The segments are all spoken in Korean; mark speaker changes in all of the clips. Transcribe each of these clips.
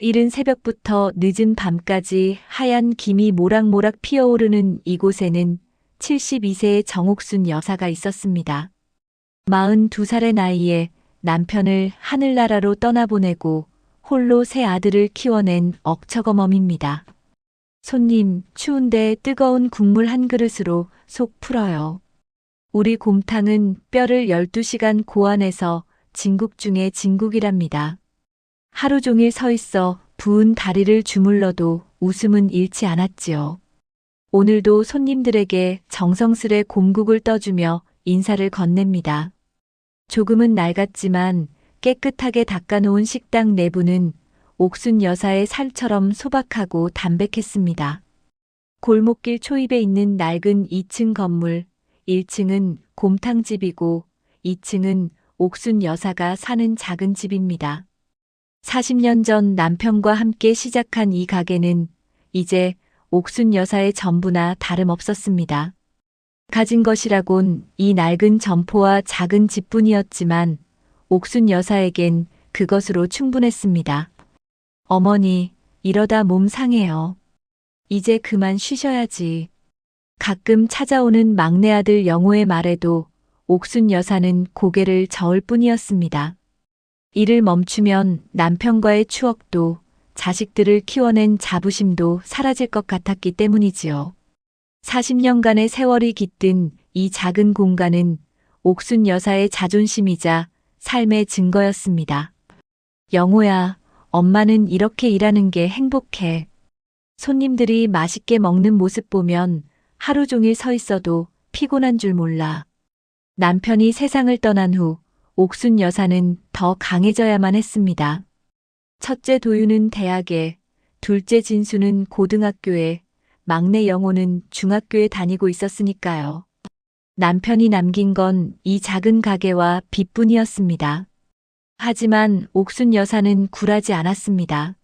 Speaker 1: 이른 새벽부터 늦은 밤까지 하얀 김이 모락모락 피어오르는 이곳에는 72세의 정옥순 여사가 있었습니다. 42살의 나이에 남편을 하늘나라로 떠나보내고 홀로 세 아들을 키워낸 억처거멈입니다. 손님, 추운데 뜨거운 국물 한 그릇으로 속 풀어요. 우리 곰탕은 뼈를 12시간 고안해서 진국 중에 진국이랍니다. 하루 종일 서 있어 부은 다리를 주물러도 웃음은 잃지 않았지요. 오늘도 손님들에게 정성스레 곰국을 떠주며 인사를 건넵니다. 조금은 낡았지만 깨끗하게 닦아놓은 식당 내부는 옥순 여사의 살처럼 소박하고 담백했습니다. 골목길 초입에 있는 낡은 2층 건물, 1층은 곰탕집이고 2층은 옥순 여사가 사는 작은 집입니다. 40년 전 남편과 함께 시작한 이 가게는 이제 옥순 여사의 전부나 다름없었습니다. 가진 것이라곤 이 낡은 점포와 작은 집뿐이었지만 옥순 여사에겐 그것으로 충분했습니다. 어머니, 이러다 몸 상해요. 이제 그만 쉬셔야지. 가끔 찾아오는 막내 아들 영호의 말에도 옥순 여사는 고개를 저을 뿐이었습니다. 일을 멈추면 남편과의 추억도 자식들을 키워낸 자부심도 사라질 것 같았기 때문이지요. 40년간의 세월이 깃든 이 작은 공간은 옥순 여사의 자존심이자 삶의 증거였습니다. 영호야, 엄마는 이렇게 일하는 게 행복해. 손님들이 맛있게 먹는 모습 보면 하루 종일 서 있어도 피곤한 줄 몰라. 남편이 세상을 떠난 후 옥순 여사는 더 강해져야만 했습니다. 첫째 도유는 대학에, 둘째 진수는 고등학교에, 막내 영호는 중학교에 다니고 있었으니까요. 남편이 남긴 건 이 작은 가게와 빚뿐이었습니다. 하지만 옥순 여사는 굴하지 않았습니다.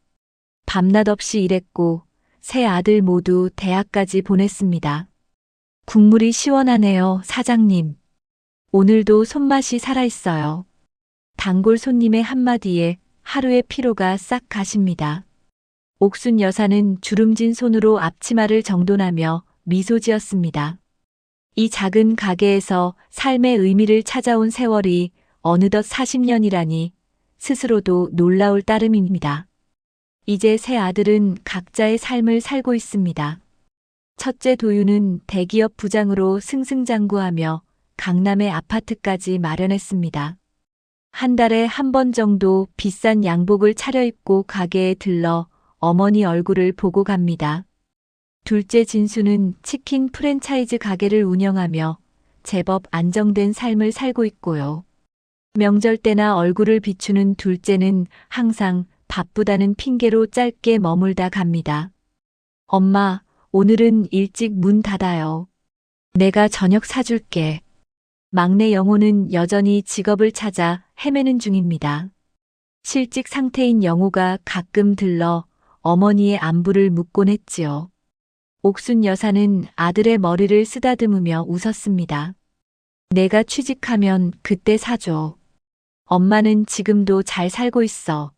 Speaker 1: 밤낮 없이 일했고 세 아들 모두 대학까지 보냈습니다. 국물이 시원하네요, 사장님. 오늘도 손맛이 살아있어요. 단골 손님의 한마디에 하루의 피로가 싹 가십니다. 옥순 여사는 주름진 손으로 앞치마를 정돈하며 미소 지었습니다. 이 작은 가게에서 삶의 의미를 찾아온 세월이 어느덧 40년이라니 스스로도 놀라울 따름입니다. 이제 세 아들은 각자의 삶을 살고 있습니다. 첫째 도유는 대기업 부장으로 승승장구하며 강남의 아파트까지 마련했습니다. 한 달에 한 번 정도 비싼 양복을 차려입고 가게에 들러 어머니 얼굴을 보고 갑니다. 둘째 진수는 치킨 프랜차이즈 가게를 운영하며 제법 안정된 삶을 살고 있고요. 명절 때나 얼굴을 비추는 둘째는 항상 바쁘다는 핑계로 짧게 머물다 갑니다. 엄마, 오늘은 일찍 문 닫아요. 내가 저녁 사줄게. 막내 영호는 여전히 직업을 찾아 헤매는 중입니다. 실직 상태인 영호가 가끔 들러 어머니의 안부를 묻곤 했지요. 옥순 여사는 아들의 머리를 쓰다듬으며 웃었습니다. 내가 취직하면 그때 사줘. 엄마는 지금도 잘 살고 있어.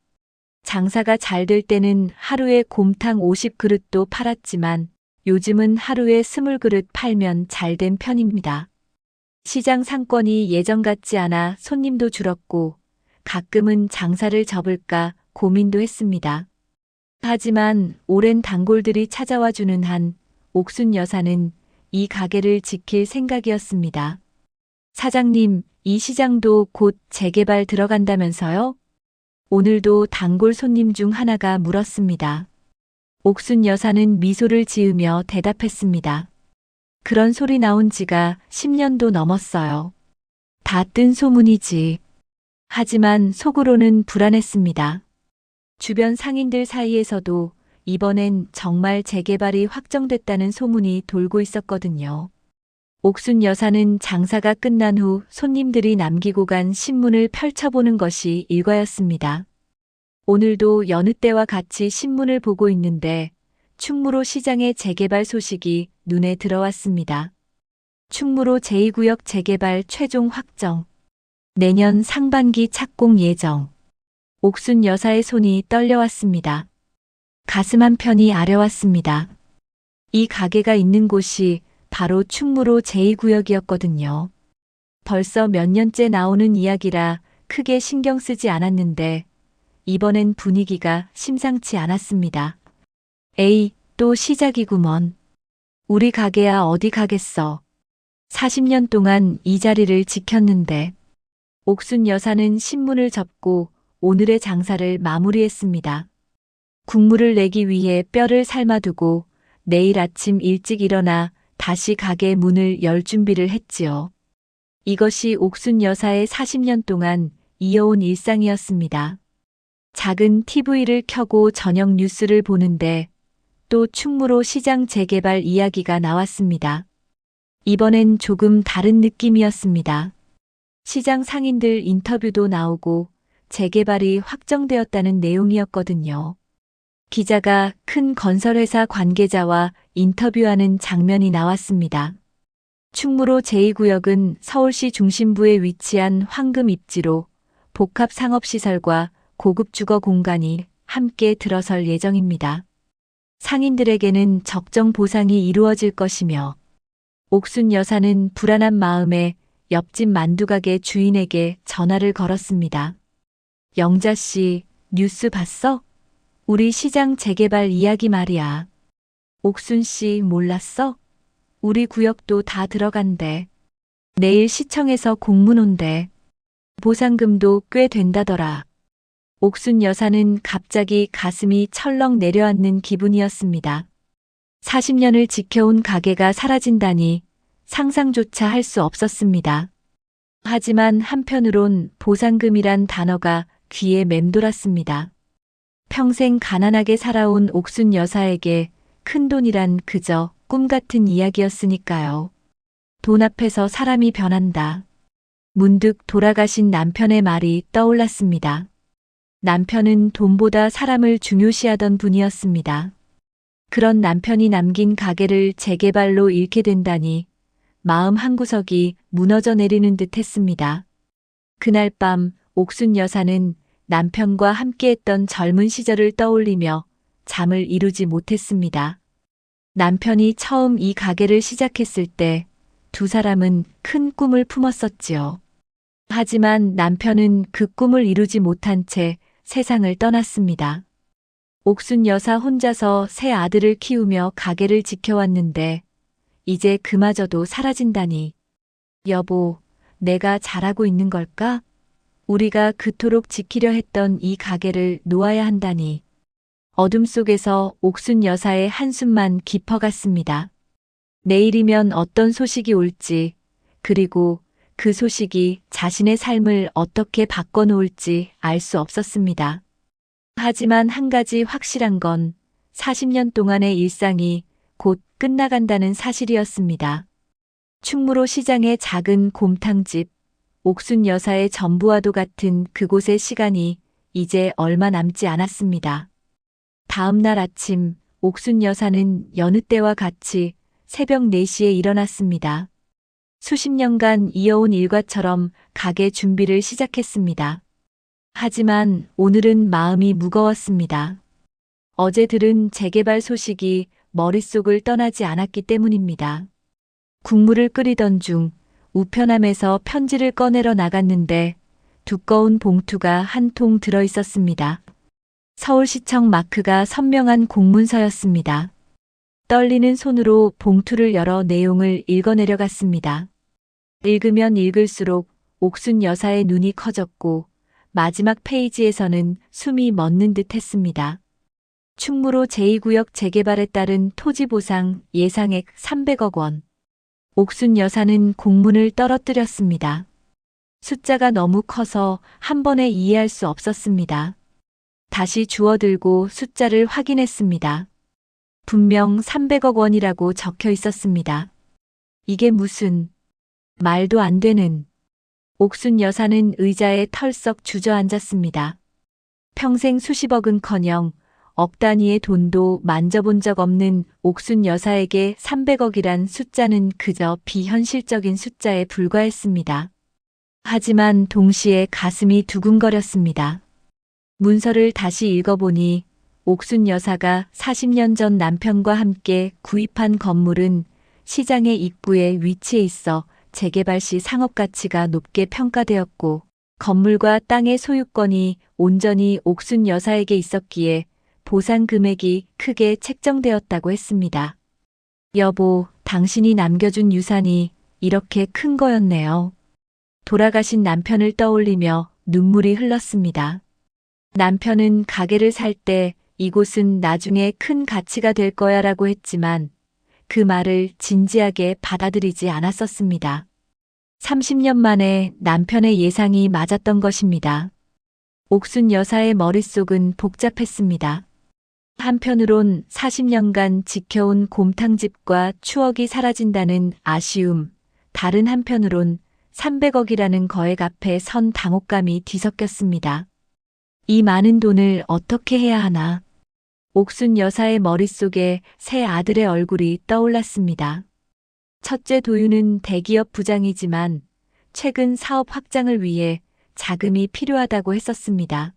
Speaker 1: 장사가 잘 될 때는 하루에 곰탕 50그릇도 팔았지만 요즘은 하루에 20그릇 팔면 잘 된 편입니다. 시장 상권이 예전 같지 않아 손님도 줄었고 가끔은 장사를 접을까 고민도 했습니다. 하지만 오랜 단골들이 찾아와 주는 한 옥순 여사는 이 가게를 지킬 생각이었습니다. 사장님, 이 시장도 곧 재개발 들어간다면서요? 오늘도 단골 손님 중 하나가 물었습니다. 옥순 여사는 미소를 지으며 대답했습니다. 그런 소리 나온 지가 10년도 넘었어요. 다 뜬 소문이지. 하지만 속으로는 불안했습니다. 주변 상인들 사이에서도 이번엔 정말 재개발이 확정됐다는 소문이 돌고 있었거든요. 옥순 여사는 장사가 끝난 후 손님들이 남기고 간 신문을 펼쳐보는 것이 일과였습니다. 오늘도 여느 때와 같이 신문을 보고 있는데 충무로 시장의 재개발 소식이 눈에 들어왔습니다. 충무로 제2구역 재개발 최종 확정. 내년 상반기 착공 예정. 옥순 여사의 손이 떨려왔습니다. 가슴 한편이 아려왔습니다. 이 가게가 있는 곳이 바로 충무로 제2구역이었거든요. 벌써 몇 년째 나오는 이야기라 크게 신경 쓰지 않았는데 이번엔 분위기가 심상치 않았습니다. 에이, 또 시작이구먼. 우리 가게야 어디 가겠어. 40년 동안 이 자리를 지켰는데. 옥순 여사는 신문을 접고 오늘의 장사를 마무리했습니다. 국물을 내기 위해 뼈를 삶아두고 내일 아침 일찍 일어나 다시 가게 문을 열 준비를 했지요. 이것이 옥순 여사의 40년 동안 이어온 일상이었습니다. 작은 TV를 켜고 저녁 뉴스를 보는데 또 충무로 시장 재개발 이야기가 나왔습니다. 이번엔 조금 다른 느낌이었습니다. 시장 상인들 인터뷰도 나오고 재개발이 확정되었다는 내용이었거든요. 기자가 큰 건설회사 관계자와 인터뷰하는 장면이 나왔습니다. 충무로 제2구역은 서울시 중심부에 위치한 황금 입지로 복합 상업시설과 고급 주거 공간이 함께 들어설 예정입니다. 상인들에게는 적정 보상이 이루어질 것이며 옥순 여사는 불안한 마음에 옆집 만두가게 주인에게 전화를 걸었습니다. 영자 씨, 뉴스 봤어? 우리 시장 재개발 이야기 말이야. 옥순 씨 몰랐어? 우리 구역도 다 들어간대. 내일 시청에서 공문 온대. 보상금도 꽤 된다더라. 옥순 여사는 갑자기 가슴이 철렁 내려앉는 기분이었습니다. 40년을 지켜온 가게가 사라진다니 상상조차 할 수 없었습니다. 하지만 한편으론 보상금이란 단어가 귀에 맴돌았습니다. 평생 가난하게 살아온 옥순 여사에게 큰돈이란 그저 꿈 같은 이야기였으니까요. 돈 앞에서 사람이 변한다. 문득 돌아가신 남편의 말이 떠올랐습니다. 남편은 돈보다 사람을 중요시하던 분이었습니다. 그런 남편이 남긴 가게를 재개발로 잃게 된다니 마음 한구석이 무너져 내리는 듯 했습니다. 그날 밤 옥순 여사는 남편과 함께했던 젊은 시절을 떠올리며 잠을 이루지 못했습니다. 남편이 처음 이 가게를 시작했을 때 두 사람은 큰 꿈을 품었었지요. 하지만 남편은 그 꿈을 이루지 못한 채 세상을 떠났습니다. 옥순 여사 혼자서 세 아들을 키우며 가게를 지켜왔는데 이제 그마저도 사라진다니. 여보, 내가 잘하고 있는 걸까? 우리가 그토록 지키려 했던 이 가게를 놓아야 한다니. 어둠 속에서 옥순 여사의 한숨만 깊어갔습니다. 내일이면 어떤 소식이 올지, 그리고 그 소식이 자신의 삶을 어떻게 바꿔놓을지 알 수 없었습니다. 하지만 한 가지 확실한 건 40년 동안의 일상이 곧 끝나간다는 사실이었습니다. 충무로 시장의 작은 곰탕집, 옥순 여사의 전부와도 같은 그곳의 시간이 이제 얼마 남지 않았습니다. 다음 날 아침 옥순 여사는 여느 때와 같이 새벽 4시에 일어났습니다. 수십 년간 이어온 일과처럼 가게 준비를 시작했습니다. 하지만 오늘은 마음이 무거웠습니다. 어제 들은 재개발 소식이 머릿속을 떠나지 않았기 때문입니다. 국물을 끓이던 중 우편함에서 편지를 꺼내러 나갔는데 두꺼운 봉투가 한 통 들어 있었습니다. 서울시청 마크가 선명한 공문서였습니다. 떨리는 손으로 봉투를 열어 내용을 읽어내려갔습니다. 읽으면 읽을수록 옥순 여사의 눈이 커졌고 마지막 페이지에서는 숨이 멎는 듯 했습니다. 충무로 제2구역 재개발에 따른 토지보상 예상액 300억 원. 옥순 여사는 공문을 떨어뜨렸습니다. 숫자가 너무 커서 한 번에 이해할 수 없었습니다. 다시 주워들고 숫자를 확인했습니다. 분명 300억 원이라고 적혀 있었습니다. 이게 무슨 말도 안 되는. 옥순 여사는 의자에 털썩 주저앉았습니다. 평생 수십억은커녕 억 단위의 돈도 만져본 적 없는 옥순 여사에게 300억이란 숫자는 그저 비현실적인 숫자에 불과했습니다. 하지만 동시에 가슴이 두근거렸습니다. 문서를 다시 읽어보니 옥순 여사가 40년 전 남편과 함께 구입한 건물은 시장의 입구에 위치해 있어 재개발 시 상업 가치가 높게 평가되었고 건물과 땅의 소유권이 온전히 옥순 여사에게 있었기에 보상 금액이 크게 책정되었다고 했습니다. 여보, 당신이 남겨준 유산이 이렇게 큰 거였네요. 돌아가신 남편을 떠올리며 눈물이 흘렀습니다. 남편은 가게를 살 때 이곳은 나중에 큰 가치가 될 거야 라고 했지만 그 말을 진지하게 받아들이지 않았었습니다. 30년 만에 남편의 예상이 맞았던 것입니다. 옥순 여사의 머릿속은 복잡했습니다. 한편으론 40년간 지켜온 곰탕집과 추억이 사라진다는 아쉬움, 다른 한편으론 300억이라는 거액 앞에 선 당혹감이 뒤섞였습니다. 이 많은 돈을 어떻게 해야 하나? 옥순 여사의 머릿속에 새 아들의 얼굴이 떠올랐습니다. 첫째 도윤은 대기업 부장이지만 최근 사업 확장을 위해 자금이 필요하다고 했었습니다.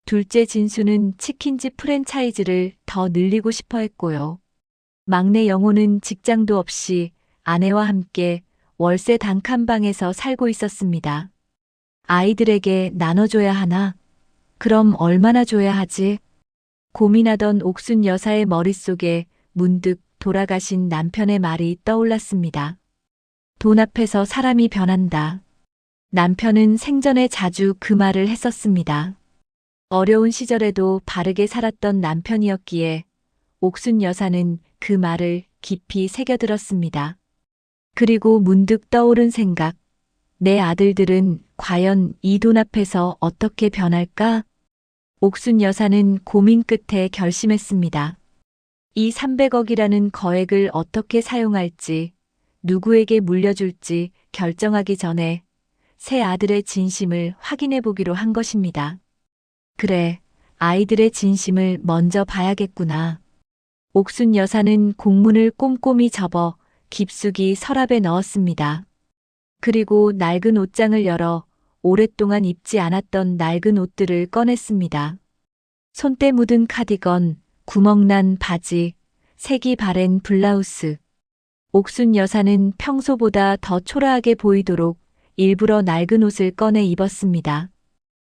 Speaker 1: 둘째 진수는 치킨집 프랜차이즈를 더 늘리고 싶어 했고요. 막내 영호는 직장도 없이 아내와 함께 월세 단칸방에서 살고 있었습니다. 아이들에게 나눠줘야 하나? 그럼 얼마나 줘야 하지? 고민하던 옥순 여사의 머릿속에 문득 돌아가신 남편의 말이 떠올랐습니다. 돈 앞에서 사람이 변한다. 남편은 생전에 자주 그 말을 했었습니다. 어려운 시절에도 바르게 살았던 남편이었기에 옥순 여사는 그 말을 깊이 새겨들었습니다. 그리고 문득 떠오른 생각. 내 아들들은 과연 이 돈 앞에서 어떻게 변할까? 옥순 여사는 고민 끝에 결심했습니다. 이 300억이라는 거액을 어떻게 사용할지, 누구에게 물려줄지 결정하기 전에 새 아들의 진심을 확인해 보기로 한 것입니다. 그래, 아이들의 진심을 먼저 봐야겠구나. 옥순 여사는 공문을 꼼꼼히 접어 깊숙이 서랍에 넣었습니다. 그리고 낡은 옷장을 열어 오랫동안 입지 않았던 낡은 옷들을 꺼냈습니다. 손때 묻은 카디건, 구멍난 바지, 색이 바랜 블라우스. 옥순 여사는 평소보다 더 초라하게 보이도록 일부러 낡은 옷을 꺼내 입었습니다.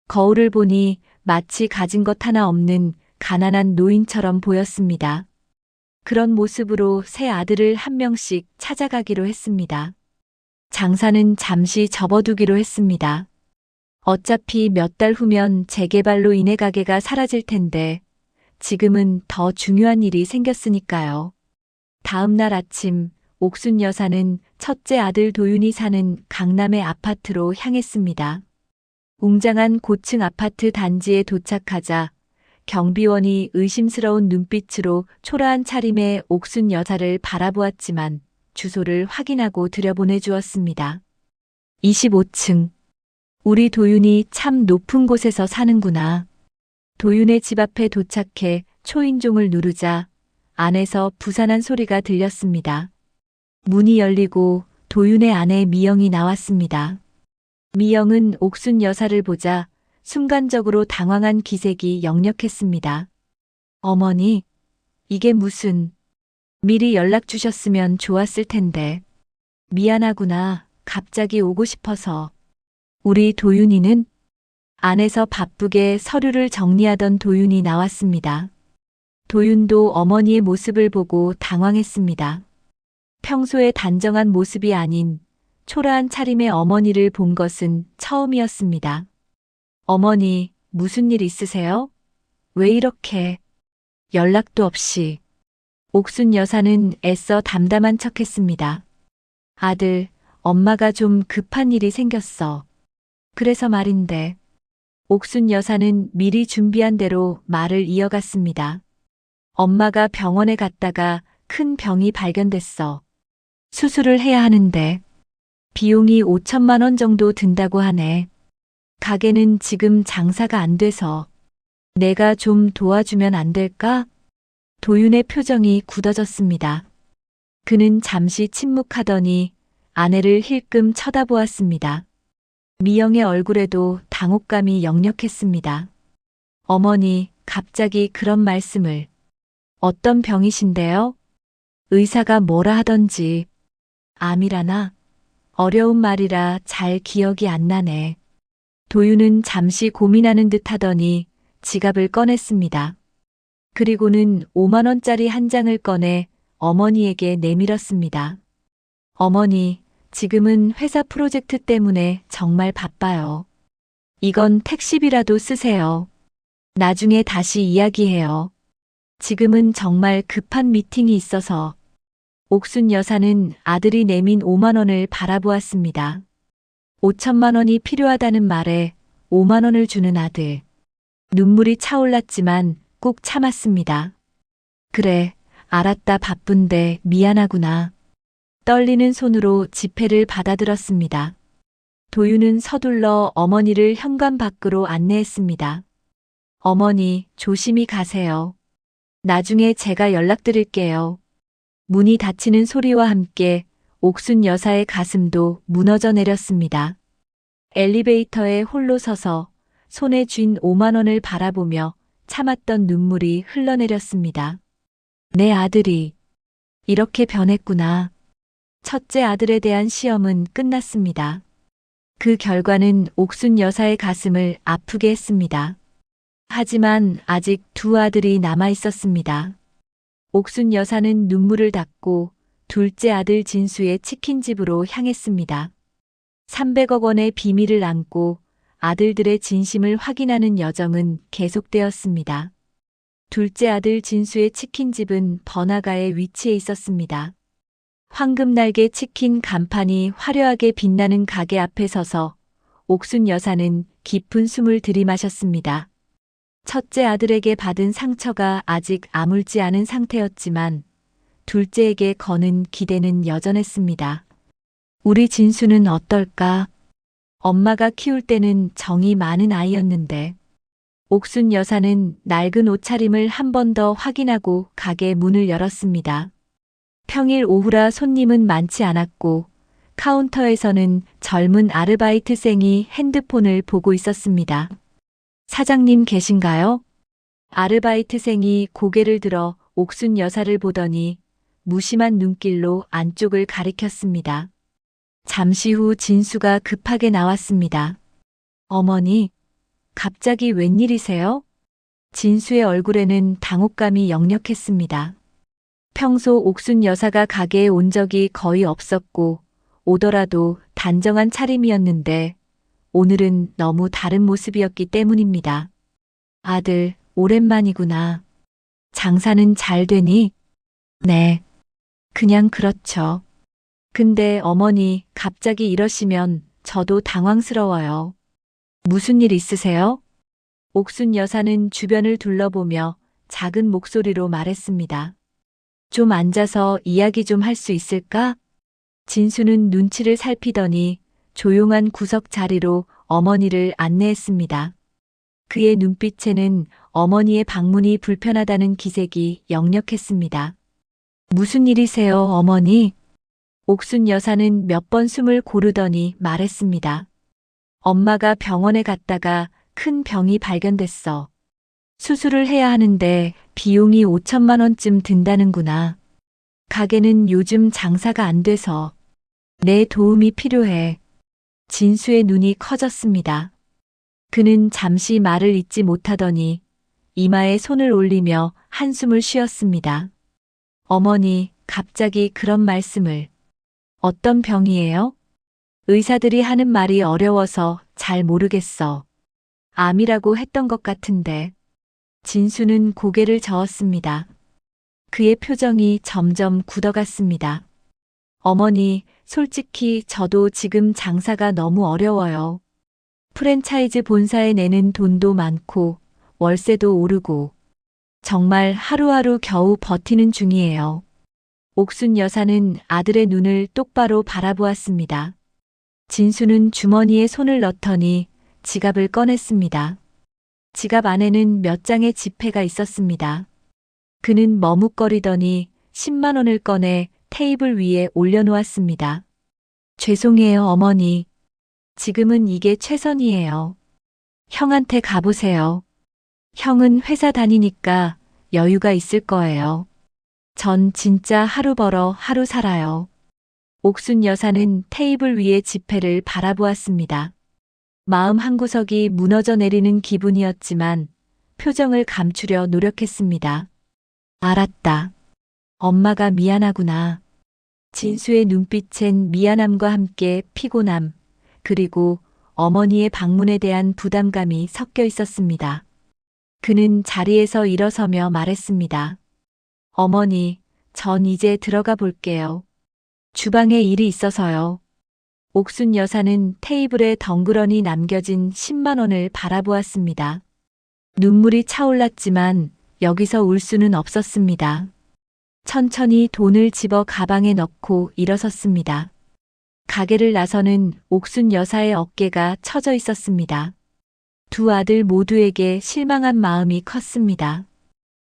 Speaker 1: 거울을 보니 마치 가진 것 하나 없는 가난한 노인처럼 보였습니다. 그런 모습으로 새 아들을 한 명씩 찾아가기로 했습니다. 장사는 잠시 접어두기로 했습니다. 어차피 몇 달 후면 재개발로 인해 가게가 사라질 텐데 지금은 더 중요한 일이 생겼으니까요. 다음 날 아침 옥순 여사는 첫째 아들 도윤이 사는 강남의 아파트로 향했습니다. 웅장한 고층 아파트 단지에 도착하자 경비원이 의심스러운 눈빛으로 초라한 차림의 옥순 여사를 바라보았지만 주소를 확인하고 들여보내주었습니다. 25층. 우리 도윤이 참 높은 곳에서 사는구나. 도윤의 집 앞에 도착해 초인종을 누르자 안에서 부산한 소리가 들렸습니다. 문이 열리고 도윤의 아내 미영이 나왔습니다. 미영은 옥순 여사를 보자 순간적으로 당황한 기색이 역력했습니다. 어머니, 이게 무슨... 미리 연락 주셨으면 좋았을 텐데. 미안하구나. 갑자기 오고 싶어서. 우리 도윤이는? 안에서 바쁘게 서류를 정리하던 도윤이 나왔습니다. 도윤도 어머니의 모습을 보고 당황했습니다. 평소에 단정한 모습이 아닌 초라한 차림의 어머니를 본 것은 처음이었습니다. 어머니, 무슨 일 있으세요? 왜 이렇게? 연락도 없이. 옥순 여사는 애써 담담한 척했습니다. 아들, 엄마가 좀 급한 일이 생겼어. 그래서 말인데. 옥순 여사는 미리 준비한 대로 말을 이어갔습니다. 엄마가 병원에 갔다가 큰 병이 발견됐어. 수술을 해야 하는데 비용이 5천만 원 정도 든다고 하네. 가게는 지금 장사가 안 돼서 내가 좀 도와주면 안 될까? 도윤의 표정이 굳어졌습니다. 그는 잠시 침묵하더니 아내를 힐끔 쳐다보았습니다. 미영의 얼굴에도 당혹감이 역력했습니다. 어머니, 갑자기 그런 말씀을. 어떤 병이신데요? 의사가 뭐라 하던지. 암이라나? 어려운 말이라 잘 기억이 안 나네. 도윤은 잠시 고민하는 듯 하더니 지갑을 꺼냈습니다. 그리고는 5만 원짜리 한 장을 꺼내 어머니에게 내밀었습니다. 어머니, 지금은 회사 프로젝트 때문에 정말 바빠요. 이건 택시비라도 쓰세요. 나중에 다시 이야기해요. 지금은 정말 급한 미팅이 있어서. 옥순 여사는 아들이 내민 5만 원을 바라보았습니다. 5천만 원이 필요하다는 말에 5만 원을 주는 아들. 눈물이 차올랐지만 꾹 참았습니다. 그래, 알았다. 바쁜데 미안하구나. 떨리는 손으로 지폐를 받아들었습니다. 도윤은 서둘러 어머니를 현관 밖으로 안내했습니다. 어머니, 조심히 가세요. 나중에 제가 연락드릴게요. 문이 닫히는 소리와 함께 옥순 여사의 가슴도 무너져 내렸습니다. 엘리베이터에 홀로 서서 손에 쥔 5만 원을 바라보며 참았던 눈물이 흘러내렸습니다. 내 아들이 이렇게 변했구나. 첫째 아들에 대한 시험은 끝났습니다. 그 결과는 옥순 여사의 가슴을 아프게 했습니다. 하지만 아직 두 아들이 남아 있었습니다. 옥순 여사는 눈물을 닦고 둘째 아들 진수의 치킨집으로 향했습니다. 300억 원의 비밀을 안고 아들들의 진심을 확인하는 여정은 계속되었습니다. 둘째 아들 진수의 치킨집은 번화가에 위치해 있었습니다. 황금날개 치킨 간판이 화려하게 빛나는 가게 앞에 서서 옥순 여사는 깊은 숨을 들이마셨습니다. 첫째 아들에게 받은 상처가 아직 아물지 않은 상태였지만 둘째에게 거는 기대는 여전했습니다. 우리 진수는 어떨까? 엄마가 키울 때는 정이 많은 아이였는데. 옥순 여사는 낡은 옷차림을 한 번 더 확인하고 가게 문을 열었습니다. 평일 오후라 손님은 많지 않았고 카운터에서는 젊은 아르바이트생이 핸드폰을 보고 있었습니다. 사장님 계신가요? 아르바이트생이 고개를 들어 옥순 여사를 보더니 무심한 눈길로 안쪽을 가리켰습니다. 잠시 후 진수가 급하게 나왔습니다. 어머니, 갑자기 웬일이세요? 진수의 얼굴에는 당혹감이 역력했습니다. 평소 옥순 여사가 가게에 온 적이 거의 없었고 오더라도 단정한 차림이었는데 오늘은 너무 다른 모습이었기 때문입니다. 아들, 오랜만이구나. 장사는 잘 되니? 네. 그냥 그렇죠. 근데 어머니, 갑자기 이러시면 저도 당황스러워요. 무슨 일 있으세요? 옥순 여사는 주변을 둘러보며 작은 목소리로 말했습니다. 좀 앉아서 이야기 좀 할 수 있을까? 진수는 눈치를 살피더니 조용한 구석 자리로 어머니를 안내했습니다. 그의 눈빛에는 어머니의 방문이 불편하다는 기색이 역력했습니다. 무슨 일이세요, 어머니? 옥순 여사는 몇 번 숨을 고르더니 말했습니다. 엄마가 병원에 갔다가 큰 병이 발견됐어. 수술을 해야 하는데 비용이 5천만 원쯤 든다는구나. 가게는 요즘 장사가 안 돼서 내 도움이 필요해. 진수의 눈이 커졌습니다. 그는 잠시 말을 잇지 못하더니 이마에 손을 올리며 한숨을 쉬었습니다. 어머니, 갑자기 그런 말씀을. 어떤 병이에요? 의사들이 하는 말이 어려워서 잘 모르겠어. 암이라고 했던 것 같은데. 진수는 고개를 저었습니다. 그의 표정이 점점 굳어갔습니다. 어머니, 솔직히 저도 지금 장사가 너무 어려워요. 프랜차이즈 본사에 내는 돈도 많고 월세도 오르고 정말 하루하루 겨우 버티는 중이에요. 옥순 여사는 아들의 눈을 똑바로 바라보았습니다. 진수는 주머니에 손을 넣더니 지갑을 꺼냈습니다. 지갑 안에는 몇 장의 지폐가 있었습니다. 그는 머뭇거리더니 10만 원을 꺼내 테이블 위에 올려놓았습니다. 죄송해요, 어머니. 지금은 이게 최선이에요. 형한테 가보세요. 형은 회사 다니니까 여유가 있을 거예요. 전 진짜 하루 벌어 하루 살아요. 옥순 여사는 테이블 위의 지폐를 바라보았습니다. 마음 한구석이 무너져 내리는 기분이었지만 표정을 감추려 노력했습니다. 알았다. 엄마가 미안하구나. 진수의 눈빛엔 미안함과 함께 피곤함, 그리고 어머니의 방문에 대한 부담감이 섞여 있었습니다. 그는 자리에서 일어서며 말했습니다. 어머니, 전 이제 들어가 볼게요. 주방에 일이 있어서요. 옥순 여사는 테이블에 덩그러니 남겨진 10만 원을 바라보았습니다. 눈물이 차올랐지만 여기서 울 수는 없었습니다. 천천히 돈을 집어 가방에 넣고 일어섰습니다. 가게를 나서는 옥순 여사의 어깨가 처져 있었습니다. 두 아들 모두에게 실망한 마음이 컸습니다.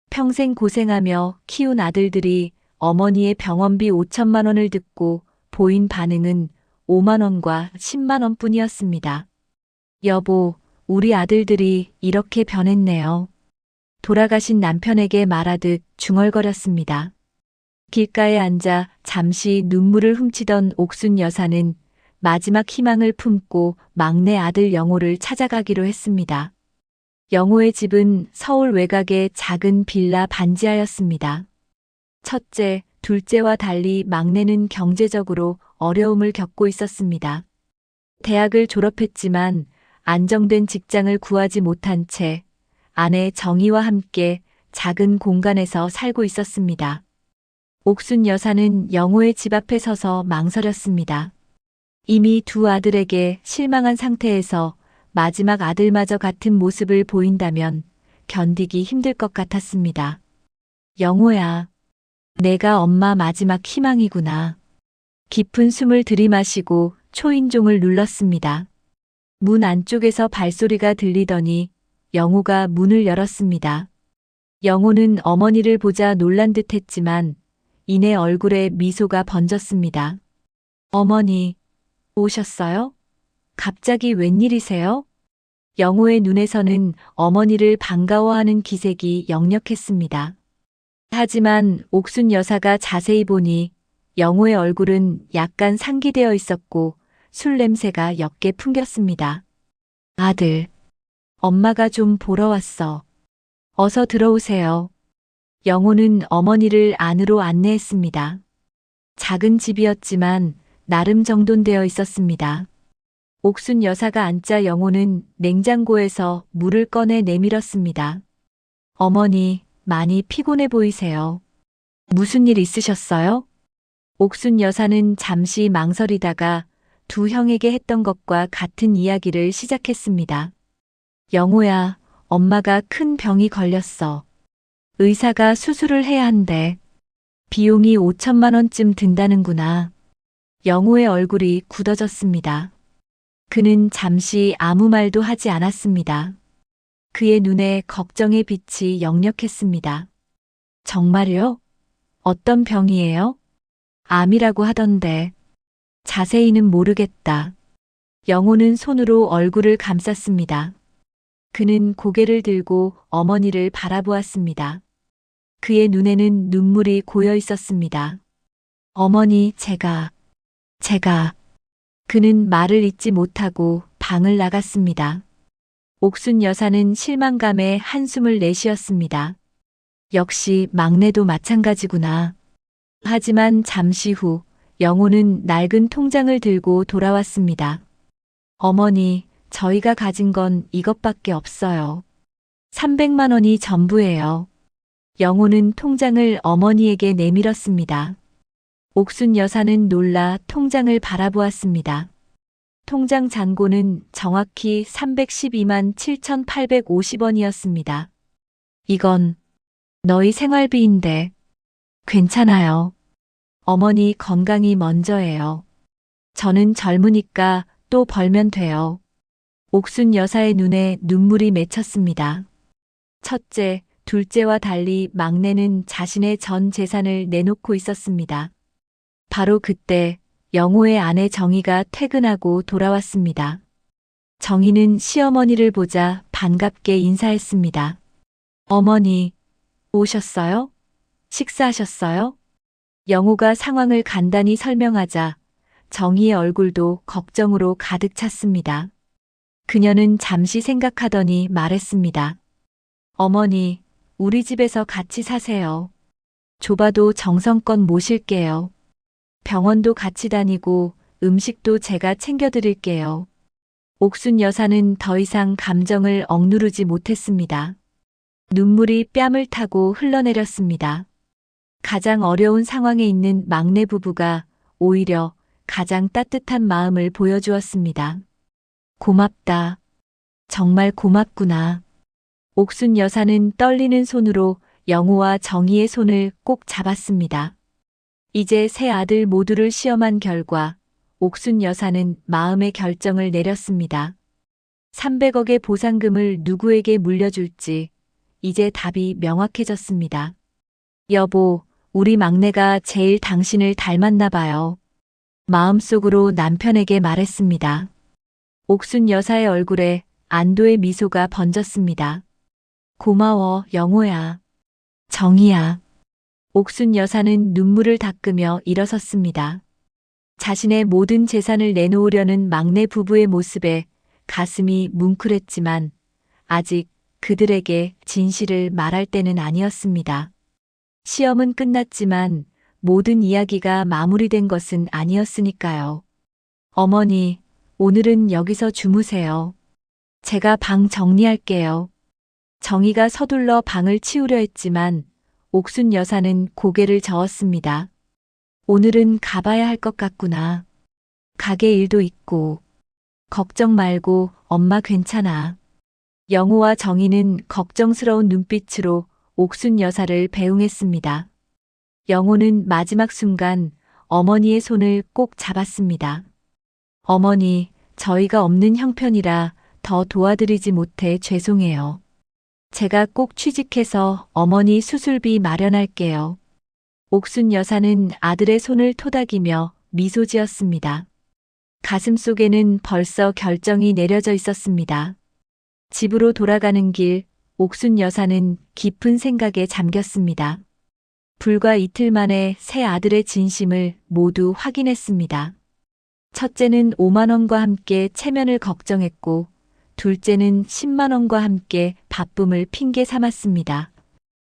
Speaker 1: 평생 고생하며 키운 아들들이 어머니의 병원비 5천만 원을 듣고 보인 반응은 5만 원과 10만 원 뿐이었습니다. 여보, 우리 아들들이 이렇게 변했네요. 돌아가신 남편에게 말하듯 중얼거렸습니다. 길가에 앉아 잠시 눈물을 훔치던 옥순 여사는 마지막 희망을 품고 막내 아들 영호를 찾아가기로 했습니다. 영호의 집은 서울 외곽의 작은 빌라 반지하였습니다. 첫째, 둘째와 달리 막내는 경제적으로 어려움을 겪고 있었습니다. 대학을 졸업했지만 안정된 직장을 구하지 못한 채 아내 정희와 함께 작은 공간에서 살고 있었습니다. 옥순 여사는 영호의 집 앞에 서서 망설였습니다. 이미 두 아들에게 실망한 상태에서 마지막 아들마저 같은 모습을 보인다면 견디기 힘들 것 같았습니다. 영호야, 내가 엄마 마지막 희망이구나. 깊은 숨을 들이마시고 초인종을 눌렀습니다. 문 안쪽에서 발소리가 들리더니 영호가 문을 열었습니다. 영호는 어머니를 보자 놀란 듯 했지만 이내 얼굴에 미소가 번졌습니다. 어머니, 오셨어요? 갑자기 웬일이세요? 영호의 눈에서는 어머니를 반가워하는 기색이 역력했습니다. 하지만 옥순 여사가 자세히 보니 영호의 얼굴은 약간 상기되어 있었고 술 냄새가 옅게 풍겼습니다. 아들, 엄마가 좀 보러 왔어. 어서 들어오세요. 영호는 어머니를 안으로 안내했습니다. 작은 집이었지만 나름 정돈되어 있었습니다. 옥순 여사가 앉자 영호는 냉장고에서 물을 꺼내 내밀었습니다. 어머니, 많이 피곤해 보이세요. 무슨 일 있으셨어요? 옥순 여사는 잠시 망설이다가 두 형에게 했던 것과 같은 이야기를 시작했습니다. 영호야, 엄마가 큰 병이 걸렸어. 의사가 수술을 해야 한대. 비용이 5천만 원쯤 든다는구나. 영호의 얼굴이 굳어졌습니다. 그는 잠시 아무 말도 하지 않았습니다. 그의 눈에 걱정의 빛이 역력했습니다. 정말요? 어떤 병이에요? 암이라고 하던데. 자세히는 모르겠다. 영호는 손으로 얼굴을 감쌌습니다. 그는 고개를 들고 어머니를 바라보았습니다. 그의 눈에는 눈물이 고여 있었습니다. 어머니, 제가. 그는 말을 잇지 못하고 방을 나갔습니다. 옥순 여사는 실망감에 한숨을 내쉬었습니다. 역시 막내도 마찬가지구나. 하지만 잠시 후 영호는 낡은 통장을 들고 돌아왔습니다. 어머니, 저희가 가진 건 이것밖에 없어요. 300만 원이 전부예요. 영호는 통장을 어머니에게 내밀었습니다. 옥순 여사는 놀라 통장을 바라보았습니다. 통장 잔고는 정확히 312만 7,850원이었습니다. 이건 너희 생활비인데 괜찮아요. 어머니 건강이 먼저예요. 저는 젊으니까 또 벌면 돼요. 옥순 여사의 눈에 눈물이 맺혔습니다. 첫째, 둘째와 달리 막내는 자신의 전 재산을 내놓고 있었습니다. 바로 그때 영호의 아내 정희가 퇴근하고 돌아왔습니다. 정희는 시어머니를 보자 반갑게 인사했습니다. 어머니, 오셨어요? 식사하셨어요? 영호가 상황을 간단히 설명하자 정희의 얼굴도 걱정으로 가득 찼습니다. 그녀는 잠시 생각하더니 말했습니다. 어머니, 우리 집에서 같이 사세요. 좁아도 정성껏 모실게요. 병원도 같이 다니고 음식도 제가 챙겨드릴게요. 옥순 여사는 더 이상 감정을 억누르지 못했습니다. 눈물이 뺨을 타고 흘러내렸습니다. 가장 어려운 상황에 있는 막내 부부가 오히려 가장 따뜻한 마음을 보여주었습니다. 고맙다. 정말 고맙구나. 옥순 여사는 떨리는 손으로 영호와 정희의 손을 꼭 잡았습니다. 이제 세 아들 모두를 시험한 결과 옥순 여사는 마음의 결정을 내렸습니다. 300억의 보상금을 누구에게 물려줄지 이제 답이 명확해졌습니다. 여보, 우리 막내가 제일 당신을 닮았나 봐요. 마음속으로 남편에게 말했습니다. 옥순 여사의 얼굴에 안도의 미소가 번졌습니다. 고마워, 영호야. 정희야. 옥순 여사는 눈물을 닦으며 일어섰습니다. 자신의 모든 재산을 내놓으려는 막내 부부의 모습에 가슴이 뭉클했지만 아직 그들에게 진실을 말할 때는 아니었습니다. 시험은 끝났지만 모든 이야기가 마무리된 것은 아니었으니까요. 어머니, 오늘은 여기서 주무세요. 제가 방 정리할게요. 정희가 서둘러 방을 치우려 했지만 옥순 여사는 고개를 저었습니다. 오늘은 가봐야 할 것 같구나. 가게 일도 있고. 걱정 말고 엄마 괜찮아. 영호와 정희는 걱정스러운 눈빛으로 옥순 여사를 배웅했습니다. 영호는 마지막 순간 어머니의 손을 꼭 잡았습니다. 어머니, 저희가 없는 형편이라 더 도와드리지 못해 죄송해요. 제가 꼭 취직해서 어머니 수술비 마련할게요. 옥순 여사는 아들의 손을 토닥이며 미소 지었습니다. 가슴 속에는 벌써 결정이 내려져 있었습니다. 집으로 돌아가는 길, 옥순 여사는 깊은 생각에 잠겼습니다. 불과 이틀 만에 세 아들의 진심을 모두 확인했습니다. 첫째는 5만 원과 함께 체면을 걱정했고, 둘째는 10만 원과 함께 바쁨을 핑계 삼았습니다.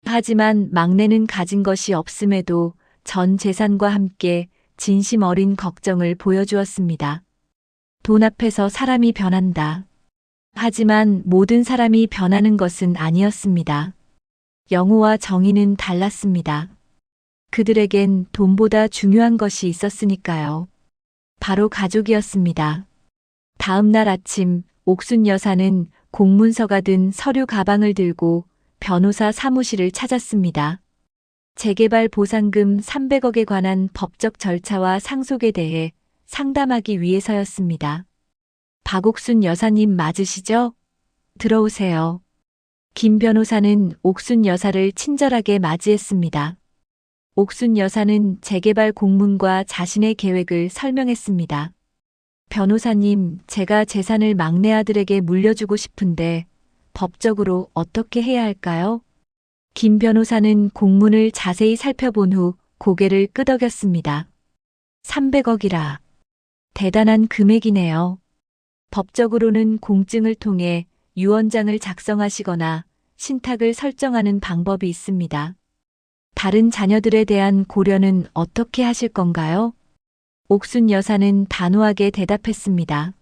Speaker 1: 하지만 막내는 가진 것이 없음에도 전 재산과 함께 진심 어린 걱정을 보여주었습니다. 돈 앞에서 사람이 변한다. 하지만 모든 사람이 변하는 것은 아니었습니다. 영호와 정희는 달랐습니다. 그들에겐 돈보다 중요한 것이 있었으니까요. 바로 가족이었습니다. 다음 날 아침 옥순 여사는 공문서가 든 서류 가방을 들고 변호사 사무실을 찾았습니다. 재개발 보상금 300억에 관한 법적 절차와 상속에 대해 상담하기 위해서였습니다. 박옥순 여사님 맞으시죠? 들어오세요. 김 변호사는 옥순 여사를 친절하게 맞이했습니다. 옥순 여사는 재개발 공문과 자신의 계획을 설명했습니다. 변호사님, 제가 재산을 막내 아들에게 물려주고 싶은데 법적으로 어떻게 해야 할까요? 김 변호사는 공문을 자세히 살펴본 후 고개를 끄덕였습니다. 300억이라. 대단한 금액이네요. 법적으로는 공증을 통해 유언장을 작성하시거나 신탁을 설정하는 방법이 있습니다. 다른 자녀들에 대한 고려는 어떻게 하실 건가요? 옥순 여사는 단호하게 대답했습니다.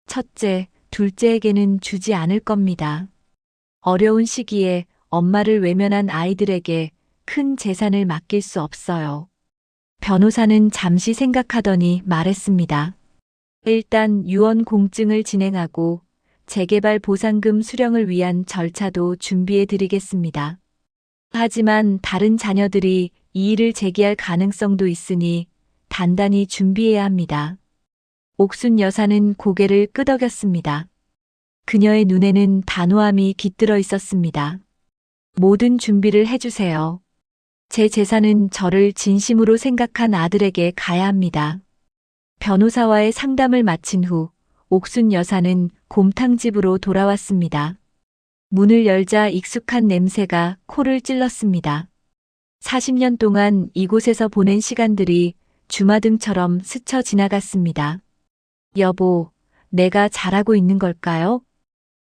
Speaker 1: 첫째, 둘째에게는 주지 않을 겁니다. 어려운 시기에 엄마를 외면한 아이들에게 큰 재산을 맡길 수 없어요. 변호사는 잠시 생각하더니 말했습니다. 일단 유언 공증을 진행하고 재개발 보상금 수령을 위한 절차도 준비해 드리겠습니다. 하지만 다른 자녀들이 이의를 제기할 가능성도 있으니 단단히 준비해야 합니다. 옥순 여사는 고개를 끄덕였습니다. 그녀의 눈에는 단호함이 깃들어 있었습니다. 모든 준비를 해주세요. 제 재산은 저를 진심으로 생각한 아들에게 가야 합니다. 변호사와의 상담을 마친 후 옥순 여사는 곰탕집으로 돌아왔습니다. 문을 열자 익숙한 냄새가 코를 찔렀습니다. 40년 동안 이곳에서 보낸 시간들이 주마등처럼 스쳐 지나갔습니다. 여보, 내가 잘하고 있는 걸까요?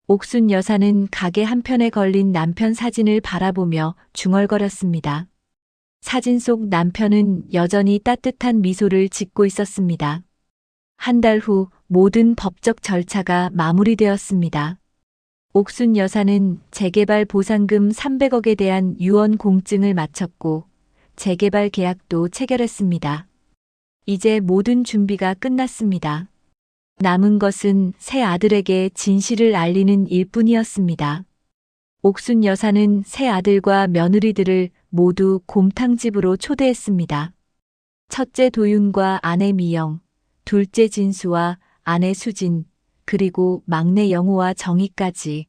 Speaker 1: 옥순 여사는 가게 한편에 걸린 남편 사진을 바라보며 중얼거렸습니다. 사진 속 남편은 여전히 따뜻한 미소를 짓고 있었습니다. 한 달 후 모든 법적 절차가 마무리되었습니다. 옥순 여사는 재개발 보상금 300억에 대한 유언 공증을 마쳤고 재개발 계약도 체결했습니다. 이제 모든 준비가 끝났습니다. 남은 것은 새 아들에게 진실을 알리는 일뿐이었습니다. 옥순 여사는 새 아들과 며느리들을 모두 곰탕집으로 초대했습니다. 첫째 도윤과 아내 미영, 둘째 진수와 아내 수진, 그리고 막내 영호와 정희까지.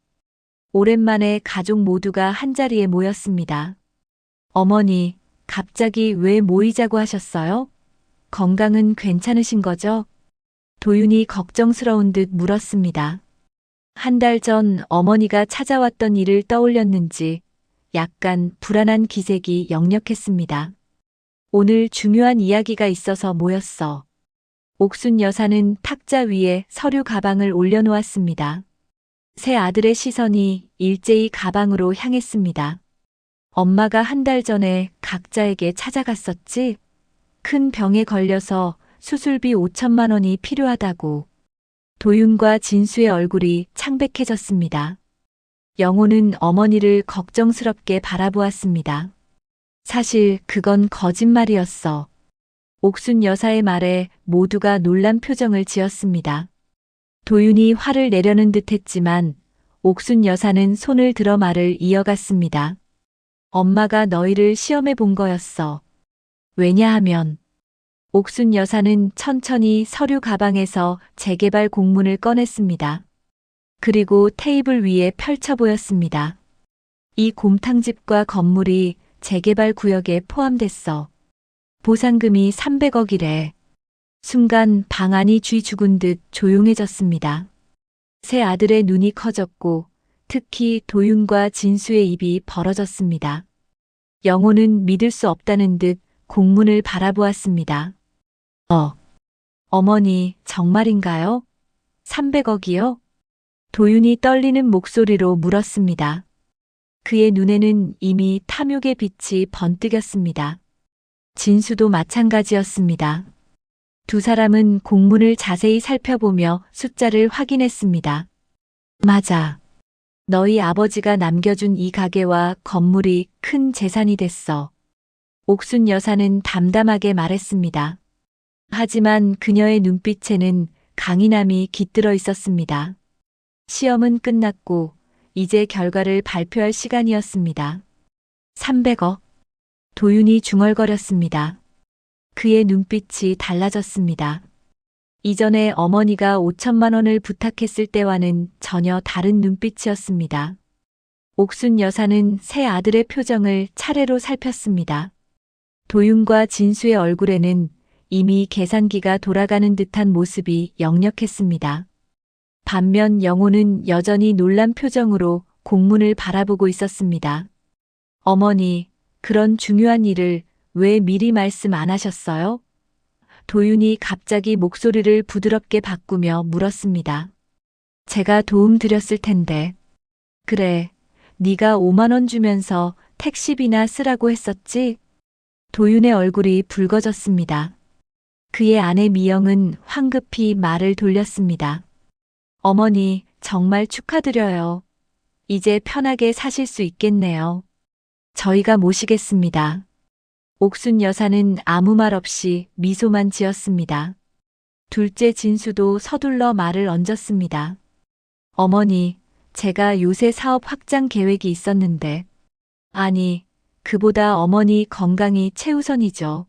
Speaker 1: 오랜만에 가족 모두가 한자리에 모였습니다. 어머니, 갑자기 왜 모이자고 하셨어요? 건강은 괜찮으신 거죠? 도윤이 걱정스러운 듯 물었습니다. 한 달 전 어머니가 찾아왔던 일을 떠올렸는지 약간 불안한 기색이 역력했습니다. 오늘 중요한 이야기가 있어서 모였어. 옥순 여사는 탁자 위에 서류 가방을 올려놓았습니다. 새 아들의 시선이 일제히 가방으로 향했습니다. 엄마가 한 달 전에 각자에게 찾아갔었지? 큰 병에 걸려서 수술비 5천만 원이 필요하다고. 도윤과 진수의 얼굴이 창백해졌습니다. 영호는 어머니를 걱정스럽게 바라보았습니다. 사실 그건 거짓말이었어. 옥순 여사의 말에 모두가 놀란 표정을 지었습니다. 도윤이 화를 내려는 듯했지만 옥순 여사는 손을 들어 말을 이어갔습니다. 엄마가 너희를 시험해 본 거였어. 왜냐하면 옥순 여사는 천천히 서류 가방에서 재개발 공문을 꺼냈습니다. 그리고 테이블 위에 펼쳐 보였습니다. 이 곰탕집과 건물이 재개발 구역에 포함됐어. 보상금이 300억이래. 순간 방 안이 쥐 죽은 듯 조용해졌습니다. 새 아들의 눈이 커졌고 특히 도윤과 진수의 입이 벌어졌습니다. 영호는 믿을 수 없다는 듯 공문을 바라보았습니다. 어머니, 정말인가요? 300억이요? 도윤이 떨리는 목소리로 물었습니다. 그의 눈에는 이미 탐욕의 빛이 번뜩였습니다. 진수도 마찬가지였습니다. 두 사람은 공문을 자세히 살펴보며 숫자를 확인했습니다. 맞아. 너희 아버지가 남겨준 이 가게와 건물이 큰 재산이 됐어. 옥순 여사는 담담하게 말했습니다. 하지만 그녀의 눈빛에는 강인함이 깃들어 있었습니다. 시험은 끝났고 이제 결과를 발표할 시간이었습니다. 300억. 도윤이 중얼거렸습니다. 그의 눈빛이 달라졌습니다. 이전에 어머니가 5천만 원을 부탁했을 때와는 전혀 다른 눈빛이었습니다. 옥순 여사는 새 아들의 표정을 차례로 살폈습니다. 도윤과 진수의 얼굴에는 이미 계산기가 돌아가는 듯한 모습이 역력했습니다. 반면 영호는 여전히 놀란 표정으로 공문을 바라보고 있었습니다. 어머니, 그런 중요한 일을 왜 미리 말씀 안 하셨어요? 도윤이 갑자기 목소리를 부드럽게 바꾸며 물었습니다. 제가 도움 드렸을 텐데. 그래, 네가 5만 원 주면서 택시비나 쓰라고 했었지? 도윤의 얼굴이 붉어졌습니다. 그의 아내 미영은 황급히 말을 돌렸습니다. 어머니, 정말 축하드려요. 이제 편하게 사실 수 있겠네요. 저희가 모시겠습니다. 옥순 여사는 아무 말 없이 미소만 지었습니다. 둘째 진수도 서둘러 말을 얹었습니다. 어머니, 제가 요새 사업 확장 계획이 있었는데. 아니, 그보다 어머니 건강이 최우선이죠.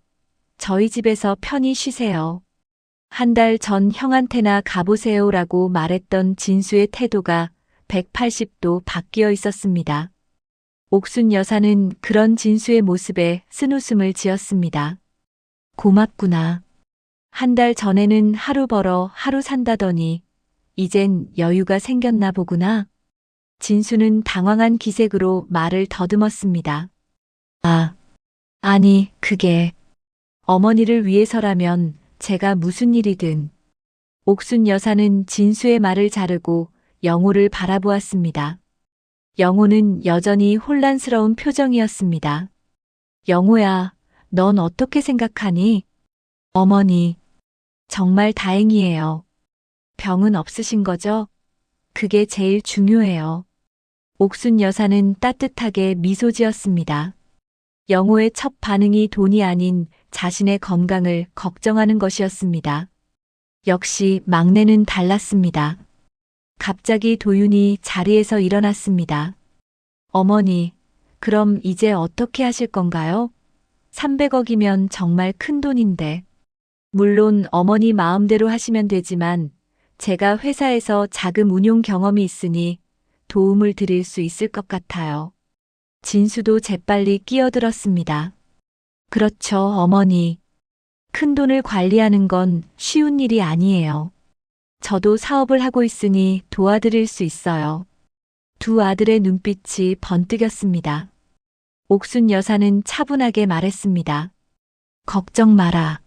Speaker 1: 저희 집에서 편히 쉬세요. 한 달 전 형한테나 가보세요라고 말했던 진수의 태도가 180도 바뀌어 있었습니다. 옥순 여사는 그런 진수의 모습에 쓴웃음을 지었습니다. 고맙구나. 한 달 전에는 하루 벌어 하루 산다더니 이젠 여유가 생겼나 보구나. 진수는 당황한 기색으로 말을 더듬었습니다. 아니, 그게 어머니를 위해서라면 제가 무슨 일이든. 옥순 여사는 진수의 말을 자르고 영호를 바라보았습니다. 영호는 여전히 혼란스러운 표정이었습니다. 영호야, 넌 어떻게 생각하니? 어머니, 정말 다행이에요. 병은 없으신 거죠? 그게 제일 중요해요. 옥순 여사는 따뜻하게 미소 지었습니다. 영호의 첫 반응이 돈이 아닌 자신의 건강을 걱정하는 것이었습니다. 역시 막내는 달랐습니다. 갑자기 도윤이 자리에서 일어났습니다. 어머니, 그럼 이제 어떻게 하실 건가요? 300억이면 정말 큰 돈인데. 물론 어머니 마음대로 하시면 되지만 제가 회사에서 자금 운용 경험이 있으니 도움을 드릴 수 있을 것 같아요. 진수도 재빨리 끼어들었습니다. 그렇죠, 어머니. 큰 돈을 관리하는 건 쉬운 일이 아니에요. 저도 사업을 하고 있으니 도와드릴 수 있어요. 두 아들의 눈빛이 번뜩였습니다. 옥순 여사는 차분하게 말했습니다. 걱정 마라.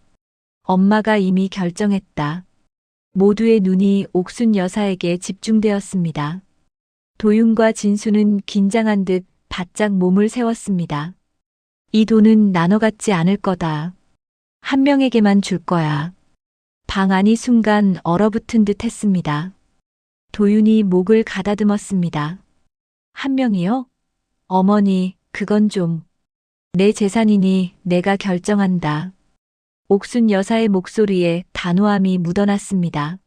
Speaker 1: 엄마가 이미 결정했다. 모두의 눈이 옥순 여사에게 집중되었습니다. 도윤과 진수는 긴장한 듯 바짝 몸을 세웠습니다. 이 돈은 나눠 갖지 않을 거다. 한 명에게만 줄 거야. 방 안이 순간 얼어붙은 듯 했습니다. 도윤이 목을 가다듬었습니다. 한 명이요? 어머니, 그건 좀. 내 재산이니 내가 결정한다. 옥순 여사의 목소리에 단호함이 묻어났습니다.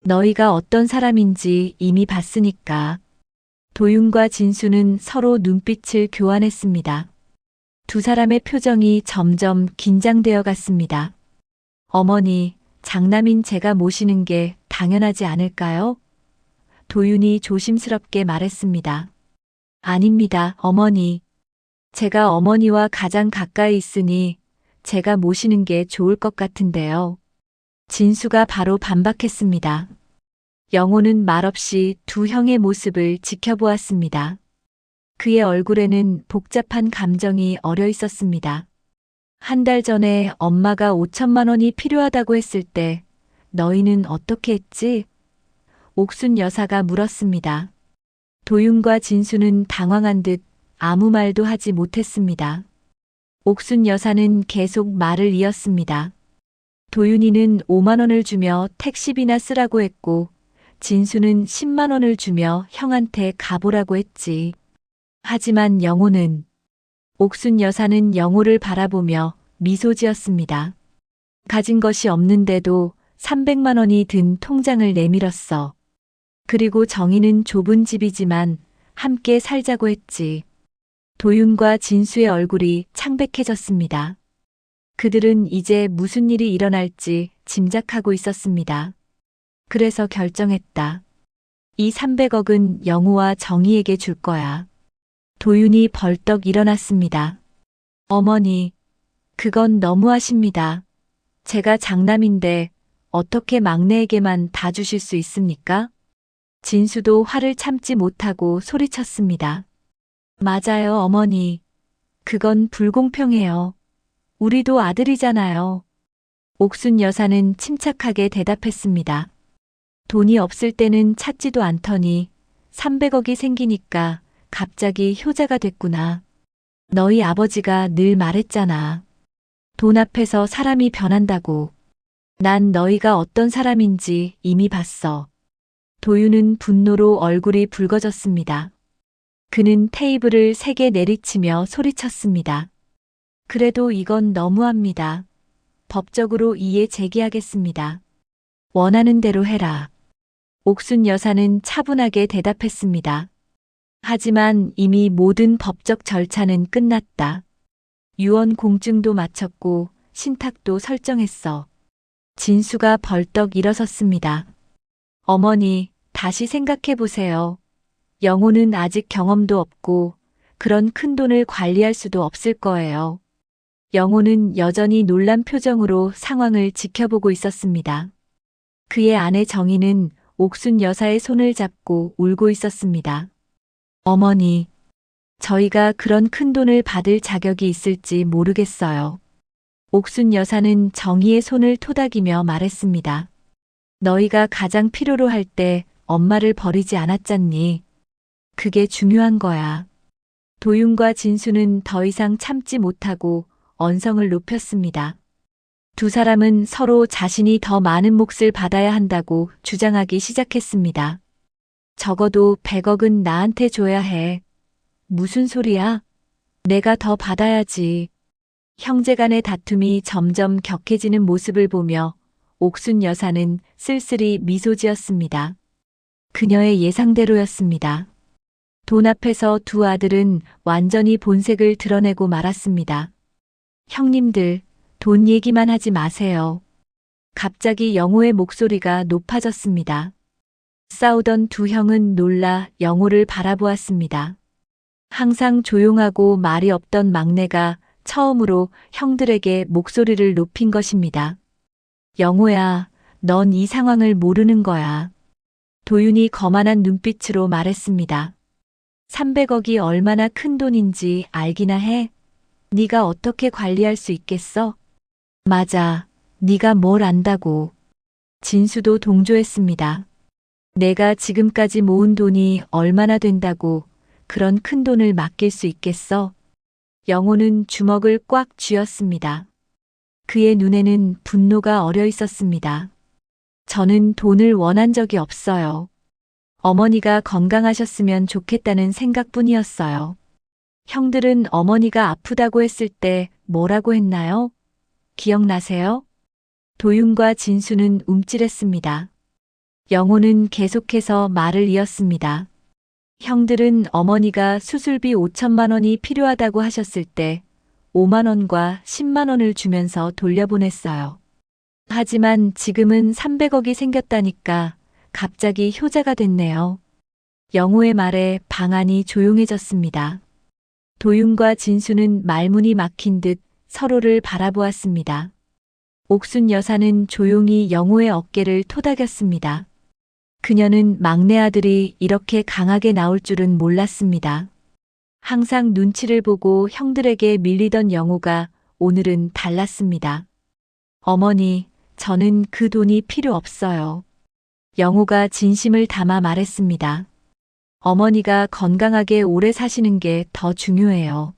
Speaker 1: 너희가 어떤 사람인지 이미 봤으니까. 도윤과 진수는 서로 눈빛을 교환했습니다. 두 사람의 표정이 점점 긴장되어 갔습니다. 어머니, 장남인 제가 모시는 게 당연하지 않을까요? 도윤이 조심스럽게 말했습니다. 아닙니다, 어머니. 제가 어머니와 가장 가까이 있으니 제가 모시는 게 좋을 것 같은데요. 진수가 바로 반박했습니다. 영호는 말없이 두 형의 모습을 지켜보았습니다. 그의 얼굴에는 복잡한 감정이 어려 있었습니다. 한 달 전에 엄마가 5천만 원이 필요하다고 했을 때 너희는 어떻게 했지? 옥순 여사가 물었습니다. 도윤과 진수는 당황한 듯 아무 말도 하지 못했습니다. 옥순 여사는 계속 말을 이었습니다. 도윤이는 5만 원을 주며 택시비나 쓰라고 했고 진수는 10만 원을 주며 형한테 가보라고 했지. 하지만 영호는 옥순 여사는 영호를 바라보며 미소 지었습니다. 가진 것이 없는데도 300만 원이 든 통장을 내밀었어. 그리고 정희는 좁은 집이지만 함께 살자고 했지. 도윤과 진수의 얼굴이 창백해졌습니다. 그들은 이제 무슨 일이 일어날지 짐작하고 있었습니다. 그래서 결정했다. 이 300억은 영호와 정희에게 줄 거야. 도윤이 벌떡 일어났습니다. 어머니, 그건 너무하십니다. 제가 장남인데 어떻게 막내에게만 다 주실 수 있습니까? 진수도 화를 참지 못하고 소리쳤습니다. 맞아요, 어머니. 그건 불공평해요. 우리도 아들이잖아요. 옥순 여사는 침착하게 대답했습니다. 돈이 없을 때는 찾지도 않더니 300억이 생기니까 갑자기 효자가 됐구나. 너희 아버지가 늘 말했잖아. 돈 앞에서 사람이 변한다고. 난 너희가 어떤 사람인지 이미 봤어. 도윤은 분노로 얼굴이 붉어졌습니다. 그는 테이블을 세게 내리치며 소리쳤습니다. 그래도 이건 너무합니다. 법적으로 이의 제기하겠습니다. 원하는 대로 해라. 옥순 여사는 차분하게 대답했습니다. 하지만 이미 모든 법적 절차는 끝났다. 유언 공증도 마쳤고 신탁도 설정했어. 진수가 벌떡 일어섰습니다. 어머니, 다시 생각해 보세요. 영호는 아직 경험도 없고 그런 큰 돈을 관리할 수도 없을 거예요. 영호는 여전히 놀란 표정으로 상황을 지켜보고 있었습니다. 그의 아내 정희는 옥순 여사의 손을 잡고 울고 있었습니다. 어머니, 저희가 그런 큰 돈을 받을 자격이 있을지 모르겠어요. 옥순 여사는 정희의 손을 토닥이며 말했습니다. 너희가 가장 필요로 할 때 엄마를 버리지 않았잖니. 그게 중요한 거야. 도윤과 진수는 더 이상 참지 못하고 언성을 높였습니다. 두 사람은 서로 자신이 더 많은 몫을 받아야 한다고 주장하기 시작했습니다. 적어도 100억은 나한테 줘야 해. 무슨 소리야? 내가 더 받아야지. 형제간의 다툼이 점점 격해지는 모습을 보며 옥순 여사는 쓸쓸히 미소 지었습니다. 그녀의 예상대로였습니다. 돈 앞에서 두 아들은 완전히 본색을 드러내고 말았습니다. 형님들, 돈 얘기만 하지 마세요. 갑자기 영호의 목소리가 높아졌습니다. 싸우던 두 형은 놀라 영호를 바라보았습니다. 항상 조용하고 말이 없던 막내가 처음으로 형들에게 목소리를 높인 것입니다. 영호야, 넌 이 상황을 모르는 거야. 도윤이 거만한 눈빛으로 말했습니다. 300억이 얼마나 큰 돈인지 알기나 해? 네가 어떻게 관리할 수 있겠어? 맞아, 네가 뭘 안다고. 진수도 동조했습니다. 내가 지금까지 모은 돈이 얼마나 된다고 그런 큰 돈을 맡길 수 있겠어? 영호는 주먹을 꽉 쥐었습니다. 그의 눈에는 분노가 어려 있었습니다. 저는 돈을 원한 적이 없어요. 어머니가 건강하셨으면 좋겠다는 생각뿐이었어요. 형들은 어머니가 아프다고 했을 때 뭐라고 했나요? 기억나세요? 도윤과 진수는 움찔했습니다. 영호는 계속해서 말을 이었습니다. 형들은 어머니가 수술비 5천만 원이 필요하다고 하셨을 때 5만 원과 10만 원을 주면서 돌려보냈어요. 하지만 지금은 300억이 생겼다니까 갑자기 효자가 됐네요. 영호의 말에 방안이 조용해졌습니다. 도윤과 진수는 말문이 막힌 듯 서로를 바라보았습니다. 옥순 여사는 조용히 영호의 어깨를 토닥였습니다. 그녀는 막내 아들이 이렇게 강하게 나올 줄은 몰랐습니다. 항상 눈치를 보고 형들에게 밀리던 영호가 오늘은 달랐습니다. 어머니, 저는 그 돈이 필요 없어요. 영호가 진심을 담아 말했습니다. 어머니가 건강하게 오래 사시는 게 더 중요해요.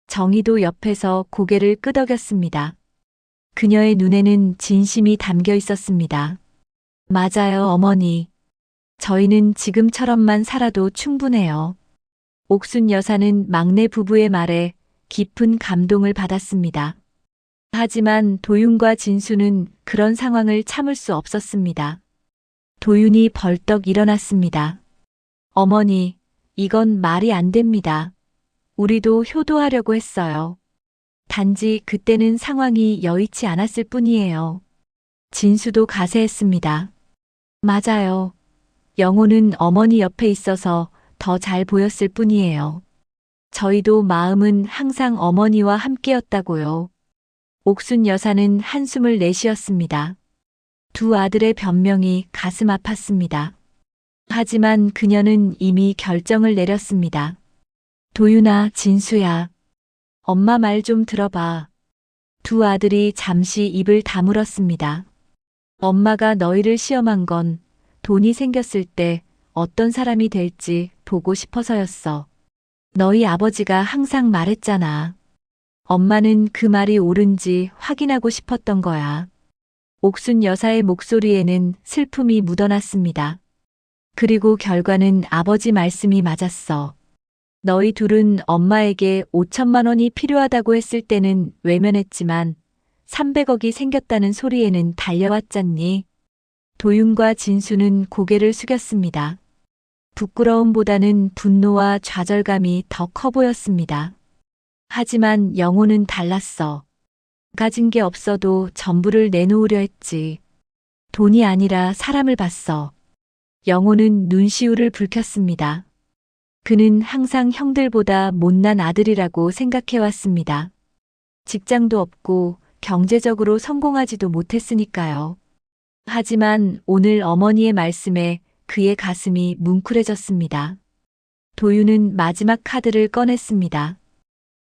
Speaker 1: 정희도 옆에서 고개를 끄덕였습니다. 그녀의 눈에는 진심이 담겨 있었습니다. 맞아요, 어머니. 저희는 지금처럼만 살아도 충분해요. 옥순 여사는 막내 부부의 말에 깊은 감동을 받았습니다. 하지만 도윤과 진수는 그런 상황을 참을 수 없었습니다. 도윤이 벌떡 일어났습니다. 어머니, 이건 말이 안 됩니다. 우리도 효도하려고 했어요. 단지 그때는 상황이 여의치 않았을 뿐이에요. 진수도 가세했습니다. 맞아요. 영호는 어머니 옆에 있어서 더 잘 보였을 뿐이에요. 저희도 마음은 항상 어머니와 함께였다고요. 옥순 여사는 한숨을 내쉬었습니다. 두 아들의 변명이 가슴 아팠습니다. 하지만 그녀는 이미 결정을 내렸습니다. 도윤아, 진수야. 엄마 말 좀 들어봐. 두 아들이 잠시 입을 다물었습니다. 엄마가 너희를 시험한 건 돈이 생겼을 때 어떤 사람이 될지 보고 싶어서였어. 너희 아버지가 항상 말했잖아. 엄마는 그 말이 옳은지 확인하고 싶었던 거야. 옥순 여사의 목소리에는 슬픔이 묻어났습니다. 그리고 결과는 아버지 말씀이 맞았어. 너희 둘은 엄마에게 5천만 원이 필요하다고 했을 때는 외면했지만 300억이 생겼다는 소리에는 달려왔잖니. 도윤과 진수는 고개를 숙였습니다. 부끄러움보다는 분노와 좌절감이 더 커 보였습니다. 하지만 영호는 달랐어. 가진 게 없어도 전부를 내놓으려 했지. 돈이 아니라 사람을 봤어. 영호는 눈시울을 붉혔습니다. 그는 항상 형들보다 못난 아들이라고 생각해왔습니다. 직장도 없고 경제적으로 성공하지도 못했으니까요. 하지만 오늘 어머니의 말씀에 그의 가슴이 뭉클해졌습니다. 도윤은 마지막 카드를 꺼냈습니다.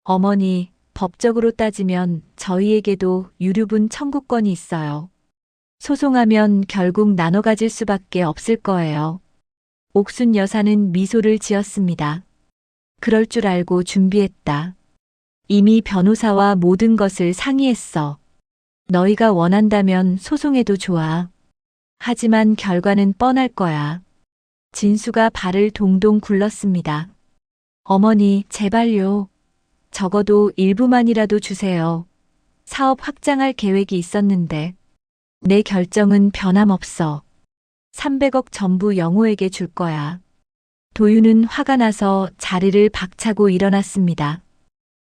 Speaker 1: 어머니, 법적으로 따지면 저희에게도 유류분 청구권이 있어요. 소송하면 결국 나눠 가질 수밖에 없을 거예요. 옥순 여사는 미소를 지었습니다. 그럴 줄 알고 준비했다. 이미 변호사와 모든 것을 상의했어. 너희가 원한다면 소송해도 좋아. 하지만 결과는 뻔할 거야. 진수가 발을 동동 굴렀습니다. 어머니, 제발요. 적어도 일부만이라도 주세요. 사업 확장할 계획이 있었는데. 내 결정은 변함없어. 300억 전부 영호에게 줄 거야. 도윤은 화가 나서 자리를 박차고 일어났습니다.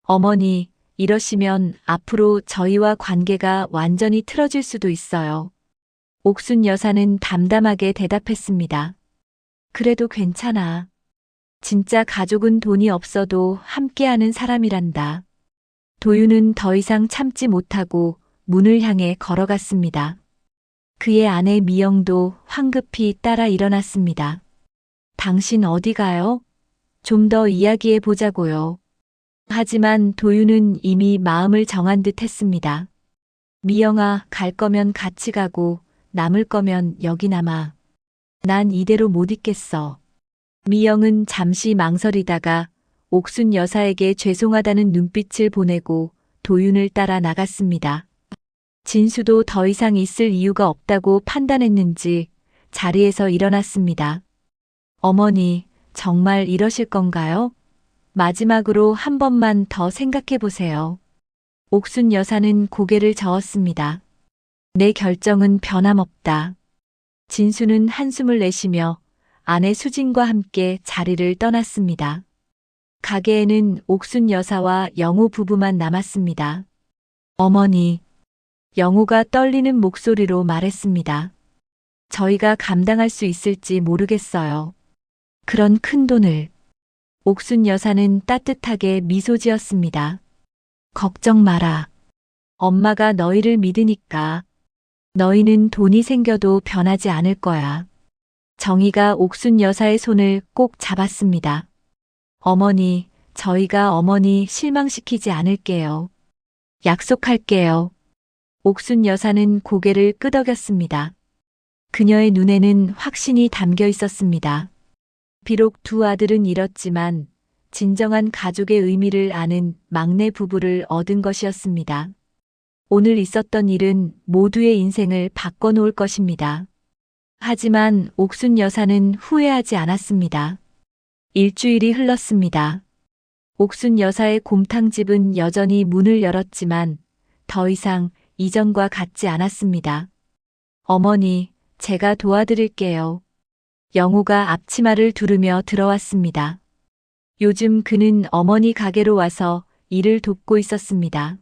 Speaker 1: 어머니, 이러시면 앞으로 저희와 관계가 완전히 틀어질 수도 있어요. 옥순 여사는 담담하게 대답했습니다. 그래도 괜찮아. 진짜 가족은 돈이 없어도 함께하는 사람이란다. 도윤은 더 이상 참지 못하고 문을 향해 걸어갔습니다. 그의 아내 미영도 황급히 따라 일어났습니다. 당신 어디 가요? 좀 더 이야기해 보자고요. 하지만 도윤은 이미 마음을 정한 듯 했습니다. 미영아, 갈 거면 같이 가고 남을 거면 여기 남아. 난 이대로 못 있겠어. 미영은 잠시 망설이다가 옥순 여사에게 죄송하다는 눈빛을 보내고 도윤을 따라 나갔습니다. 진수도 더 이상 있을 이유가 없다고 판단했는지 자리에서 일어났습니다. 어머니, 정말 이러실 건가요? 마지막으로 한 번만 더 생각해 보세요. 옥순 여사는 고개를 저었습니다. 내 결정은 변함없다. 진수는 한숨을 내쉬며 아내 수진과 함께 자리를 떠났습니다. 가게에는 옥순 여사와 영호 부부만 남았습니다. 어머니, 영호가 떨리는 목소리로 말했습니다. 저희가 감당할 수 있을지 모르겠어요. 그런 큰 돈을. 옥순 여사는 따뜻하게 미소 지었습니다. 걱정 마라. 엄마가 너희를 믿으니까. 너희는 돈이 생겨도 변하지 않을 거야. 정희가 옥순 여사의 손을 꼭 잡았습니다. 어머니, 저희가 어머니 실망시키지 않을게요. 약속할게요. 옥순 여사는 고개를 끄덕였습니다. 그녀의 눈에는 확신이 담겨 있었습니다. 비록 두 아들은 잃었지만 진정한 가족의 의미를 아는 막내 부부를 얻은 것이었습니다. 오늘 있었던 일은 모두의 인생을 바꿔놓을 것입니다. 하지만 옥순 여사는 후회하지 않았습니다. 일주일이 흘렀습니다. 옥순 여사의 곰탕집은 여전히 문을 열었지만 더 이상 이전과 같지 않았습니다. 어머니, 제가 도와드릴게요. 영호가 앞치마를 두르며 들어왔습니다. 요즘 그는 어머니 가게로 와서 일을 돕고 있었습니다.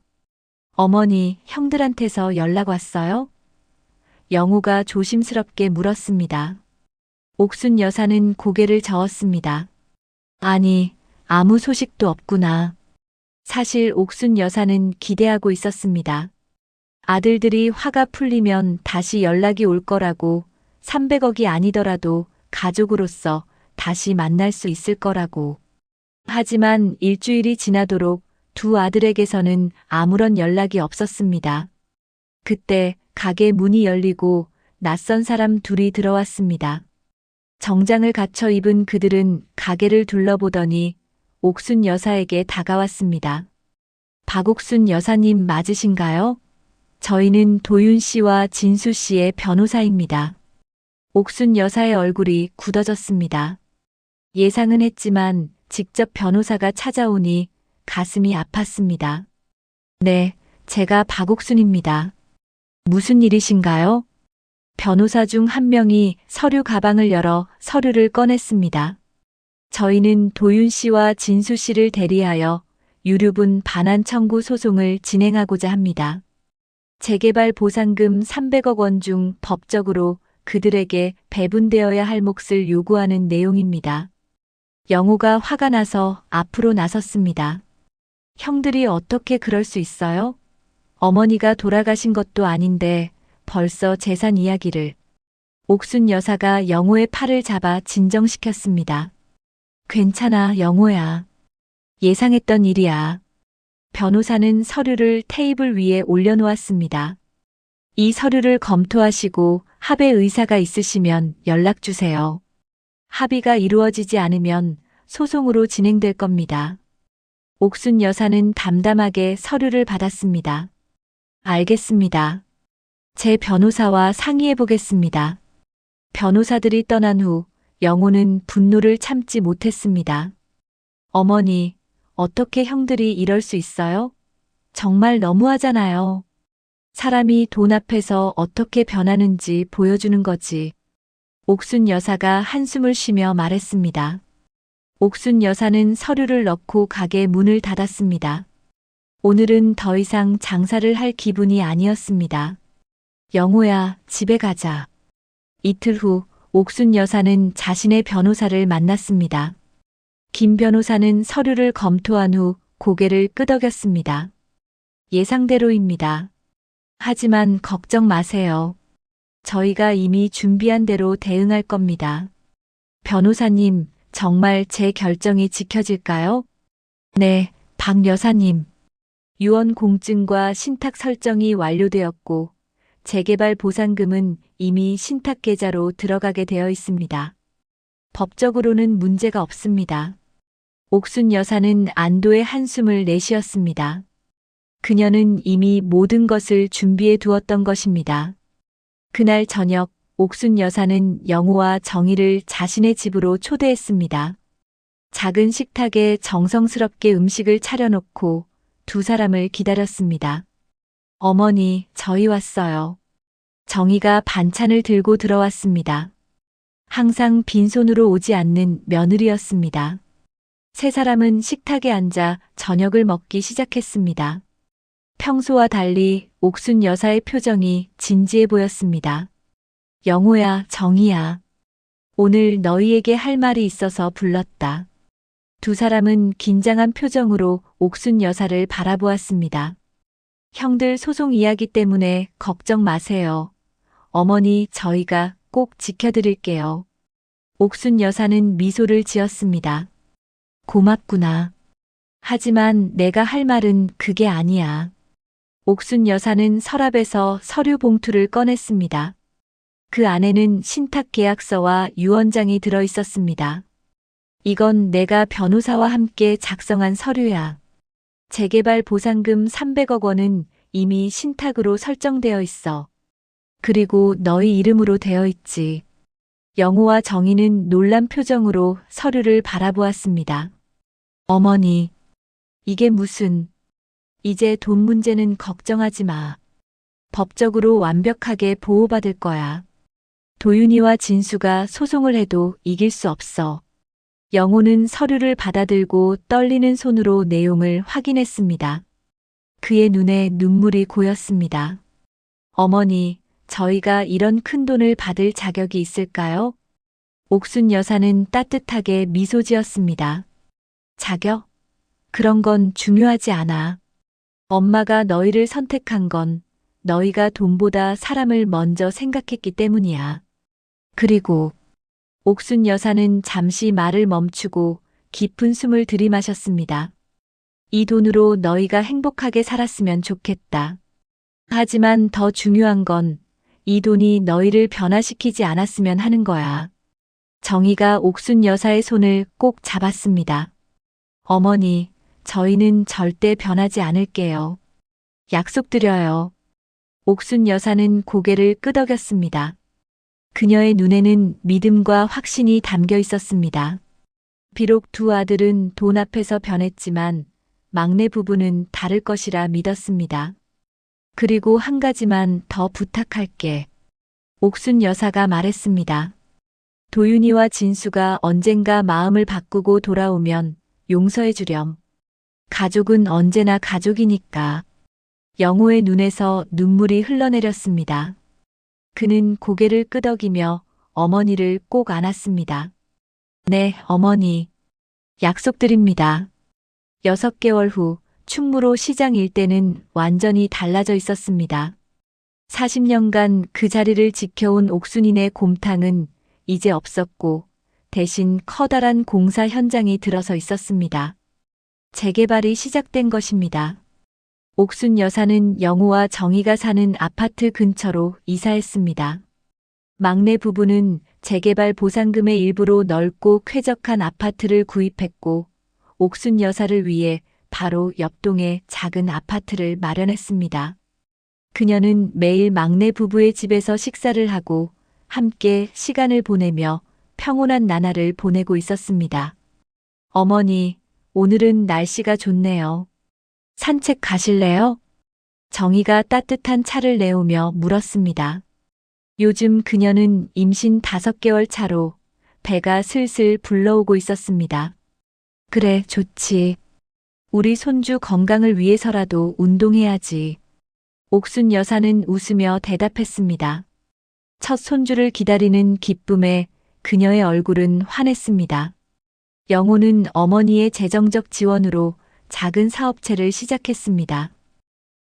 Speaker 1: 어머니, 형들한테서 연락 왔어요? 영호가 조심스럽게 물었습니다. 옥순 여사는 고개를 저었습니다. 아니, 아무 소식도 없구나. 사실 옥순 여사는 기대하고 있었습니다. 아들들이 화가 풀리면 다시 연락이 올 거라고, 300억이 아니더라도 가족으로서 다시 만날 수 있을 거라고. 하지만 일주일이 지나도록 두 아들에게서는 아무런 연락이 없었습니다. 그때 가게 문이 열리고 낯선 사람 둘이 들어왔습니다. 정장을 갖춰 입은 그들은 가게를 둘러보더니 옥순 여사에게 다가왔습니다. 박옥순 여사님 맞으신가요? 저희는 도윤 씨와 진수 씨의 변호사입니다. 옥순 여사의 얼굴이 굳어졌습니다. 예상은 했지만 직접 변호사가 찾아오니 가슴이 아팠습니다. 네, 제가 박옥순입니다. 무슨 일이신가요? 변호사 중 한 명이 서류 가방을 열어 서류를 꺼냈습니다. 저희는 도윤 씨와 진수 씨를 대리하여 유류분 반환 청구 소송을 진행하고자 합니다. 재개발 보상금 300억 원 중 법적으로 그들에게 배분되어야 할 몫을 요구하는 내용입니다. 영호가 화가 나서 앞으로 나섰습니다. 형들이 어떻게 그럴 수 있어요? 어머니가 돌아가신 것도 아닌데 벌써 재산 이야기를. 옥순 여사가 영호의 팔을 잡아 진정시켰습니다. 괜찮아, 영호야. 예상했던 일이야. 변호사는 서류를 테이블 위에 올려놓았습니다. 이 서류를 검토하시고 합의 의사가 있으시면 연락 주세요. 합의가 이루어지지 않으면 소송으로 진행될 겁니다. 옥순 여사는 담담하게 서류를 받았습니다. 알겠습니다. 제 변호사와 상의해 보겠습니다. 변호사들이 떠난 후 영호는 분노를 참지 못했습니다. 어머니, 어떻게 형들이 이럴 수 있어요? 정말 너무하잖아요. 사람이 돈 앞에서 어떻게 변하는지 보여주는 거지. 옥순 여사가 한숨을 쉬며 말했습니다. 옥순 여사는 서류를 넣고 가게 문을 닫았습니다. 오늘은 더 이상 장사를 할 기분이 아니었습니다. 영호야, 집에 가자. 이틀 후 옥순 여사는 자신의 변호사를 만났습니다. 김 변호사는 서류를 검토한 후 고개를 끄덕였습니다. 예상대로입니다. 하지만 걱정 마세요. 저희가 이미 준비한 대로 대응할 겁니다. 변호사님, 정말 제 결정이 지켜질까요? 네, 박 여사님. 유언 공증과 신탁 설정이 완료되었고 재개발 보상금은 이미 신탁 계좌로 들어가게 되어 있습니다. 법적으로는 문제가 없습니다. 옥순 여사는 안도의 한숨을 내쉬었습니다. 그녀는 이미 모든 것을 준비해 두었던 것입니다. 그날 저녁 옥순 여사는 영호와 정희를 자신의 집으로 초대했습니다. 작은 식탁에 정성스럽게 음식을 차려놓고 두 사람을 기다렸습니다. 어머니, 저희 왔어요. 정희가 반찬을 들고 들어왔습니다. 항상 빈손으로 오지 않는 며느리였습니다. 세 사람은 식탁에 앉아 저녁을 먹기 시작했습니다. 평소와 달리 옥순 여사의 표정이 진지해 보였습니다. 영호야, 정희야. 오늘 너희에게 할 말이 있어서 불렀다. 두 사람은 긴장한 표정으로 옥순 여사를 바라보았습니다. 형들 소송 이야기 때문에 걱정 마세요. 어머니, 저희가 꼭 지켜드릴게요. 옥순 여사는 미소를 지었습니다. 고맙구나. 하지만 내가 할 말은 그게 아니야. 옥순 여사는 서랍에서 서류 봉투를 꺼냈습니다. 그 안에는 신탁 계약서와 유언장이 들어 있었습니다. 이건 내가 변호사와 함께 작성한 서류야. 재개발 보상금 300억 원은 이미 신탁으로 설정되어 있어. 그리고 너희 이름으로 되어 있지. 영호와 정희는 놀란 표정으로 서류를 바라보았습니다. 어머니, 이게 무슨... 이제 돈 문제는 걱정하지 마. 법적으로 완벽하게 보호받을 거야. 도윤이와 진수가 소송을 해도 이길 수 없어. 영호는 서류를 받아들고 떨리는 손으로 내용을 확인했습니다. 그의 눈에 눈물이 고였습니다. 어머니, 저희가 이런 큰 돈을 받을 자격이 있을까요? 옥순 여사는 따뜻하게 미소 지었습니다. 자격? 그런 건 중요하지 않아. 엄마가 너희를 선택한 건 너희가 돈보다 사람을 먼저 생각했기 때문이야. 그리고 옥순 여사는 잠시 말을 멈추고 깊은 숨을 들이마셨습니다. 이 돈으로 너희가 행복하게 살았으면 좋겠다. 하지만 더 중요한 건 이 돈이 너희를 변화시키지 않았으면 하는 거야. 정희가 옥순 여사의 손을 꼭 잡았습니다. 어머니, 저희는 절대 변하지 않을게요. 약속드려요. 옥순 여사는 고개를 끄덕였습니다. 그녀의 눈에는 믿음과 확신이 담겨 있었습니다. 비록 두 아들은 돈 앞에서 변했지만 막내 부부는 다를 것이라 믿었습니다. 그리고 한 가지만 더 부탁할게. 옥순 여사가 말했습니다. 도윤이와 진수가 언젠가 마음을 바꾸고 돌아오면 용서해 주렴. 가족은 언제나 가족이니까. 영호의 눈에서 눈물이 흘러내렸습니다. 그는 고개를 끄덕이며 어머니를 꼭 안았습니다. 네, 어머니. 약속드립니다. 6개월 후 충무로 시장 일대는 완전히 달라져 있었습니다. 40년간 그 자리를 지켜온 옥순이네 곰탕은 이제 없었고 대신 커다란 공사 현장이 들어서 있었습니다. 재개발이 시작된 것입니다. 옥순 여사는 영우와 정희가 사는 아파트 근처로 이사했습니다. 막내 부부는 재개발 보상금의 일부로 넓고 쾌적한 아파트를 구입했고, 옥순 여사를 위해 바로 옆동에 작은 아파트를 마련했습니다. 그녀는 매일 막내 부부의 집에서 식사를 하고 함께 시간을 보내며 평온한 나날을 보내고 있었습니다. 어머니, 오늘은 날씨가 좋네요. 산책 가실래요? 정희가 따뜻한 차를 내오며 물었습니다. 요즘 그녀는 임신 5개월 차로 배가 슬슬 불러오고 있었습니다. 그래, 좋지. 우리 손주 건강을 위해서라도 운동해야지. 옥순 여사는 웃으며 대답했습니다. 첫 손주를 기다리는 기쁨에 그녀의 얼굴은 환했습니다. 영호는 어머니의 재정적 지원으로 작은 사업체를 시작했습니다.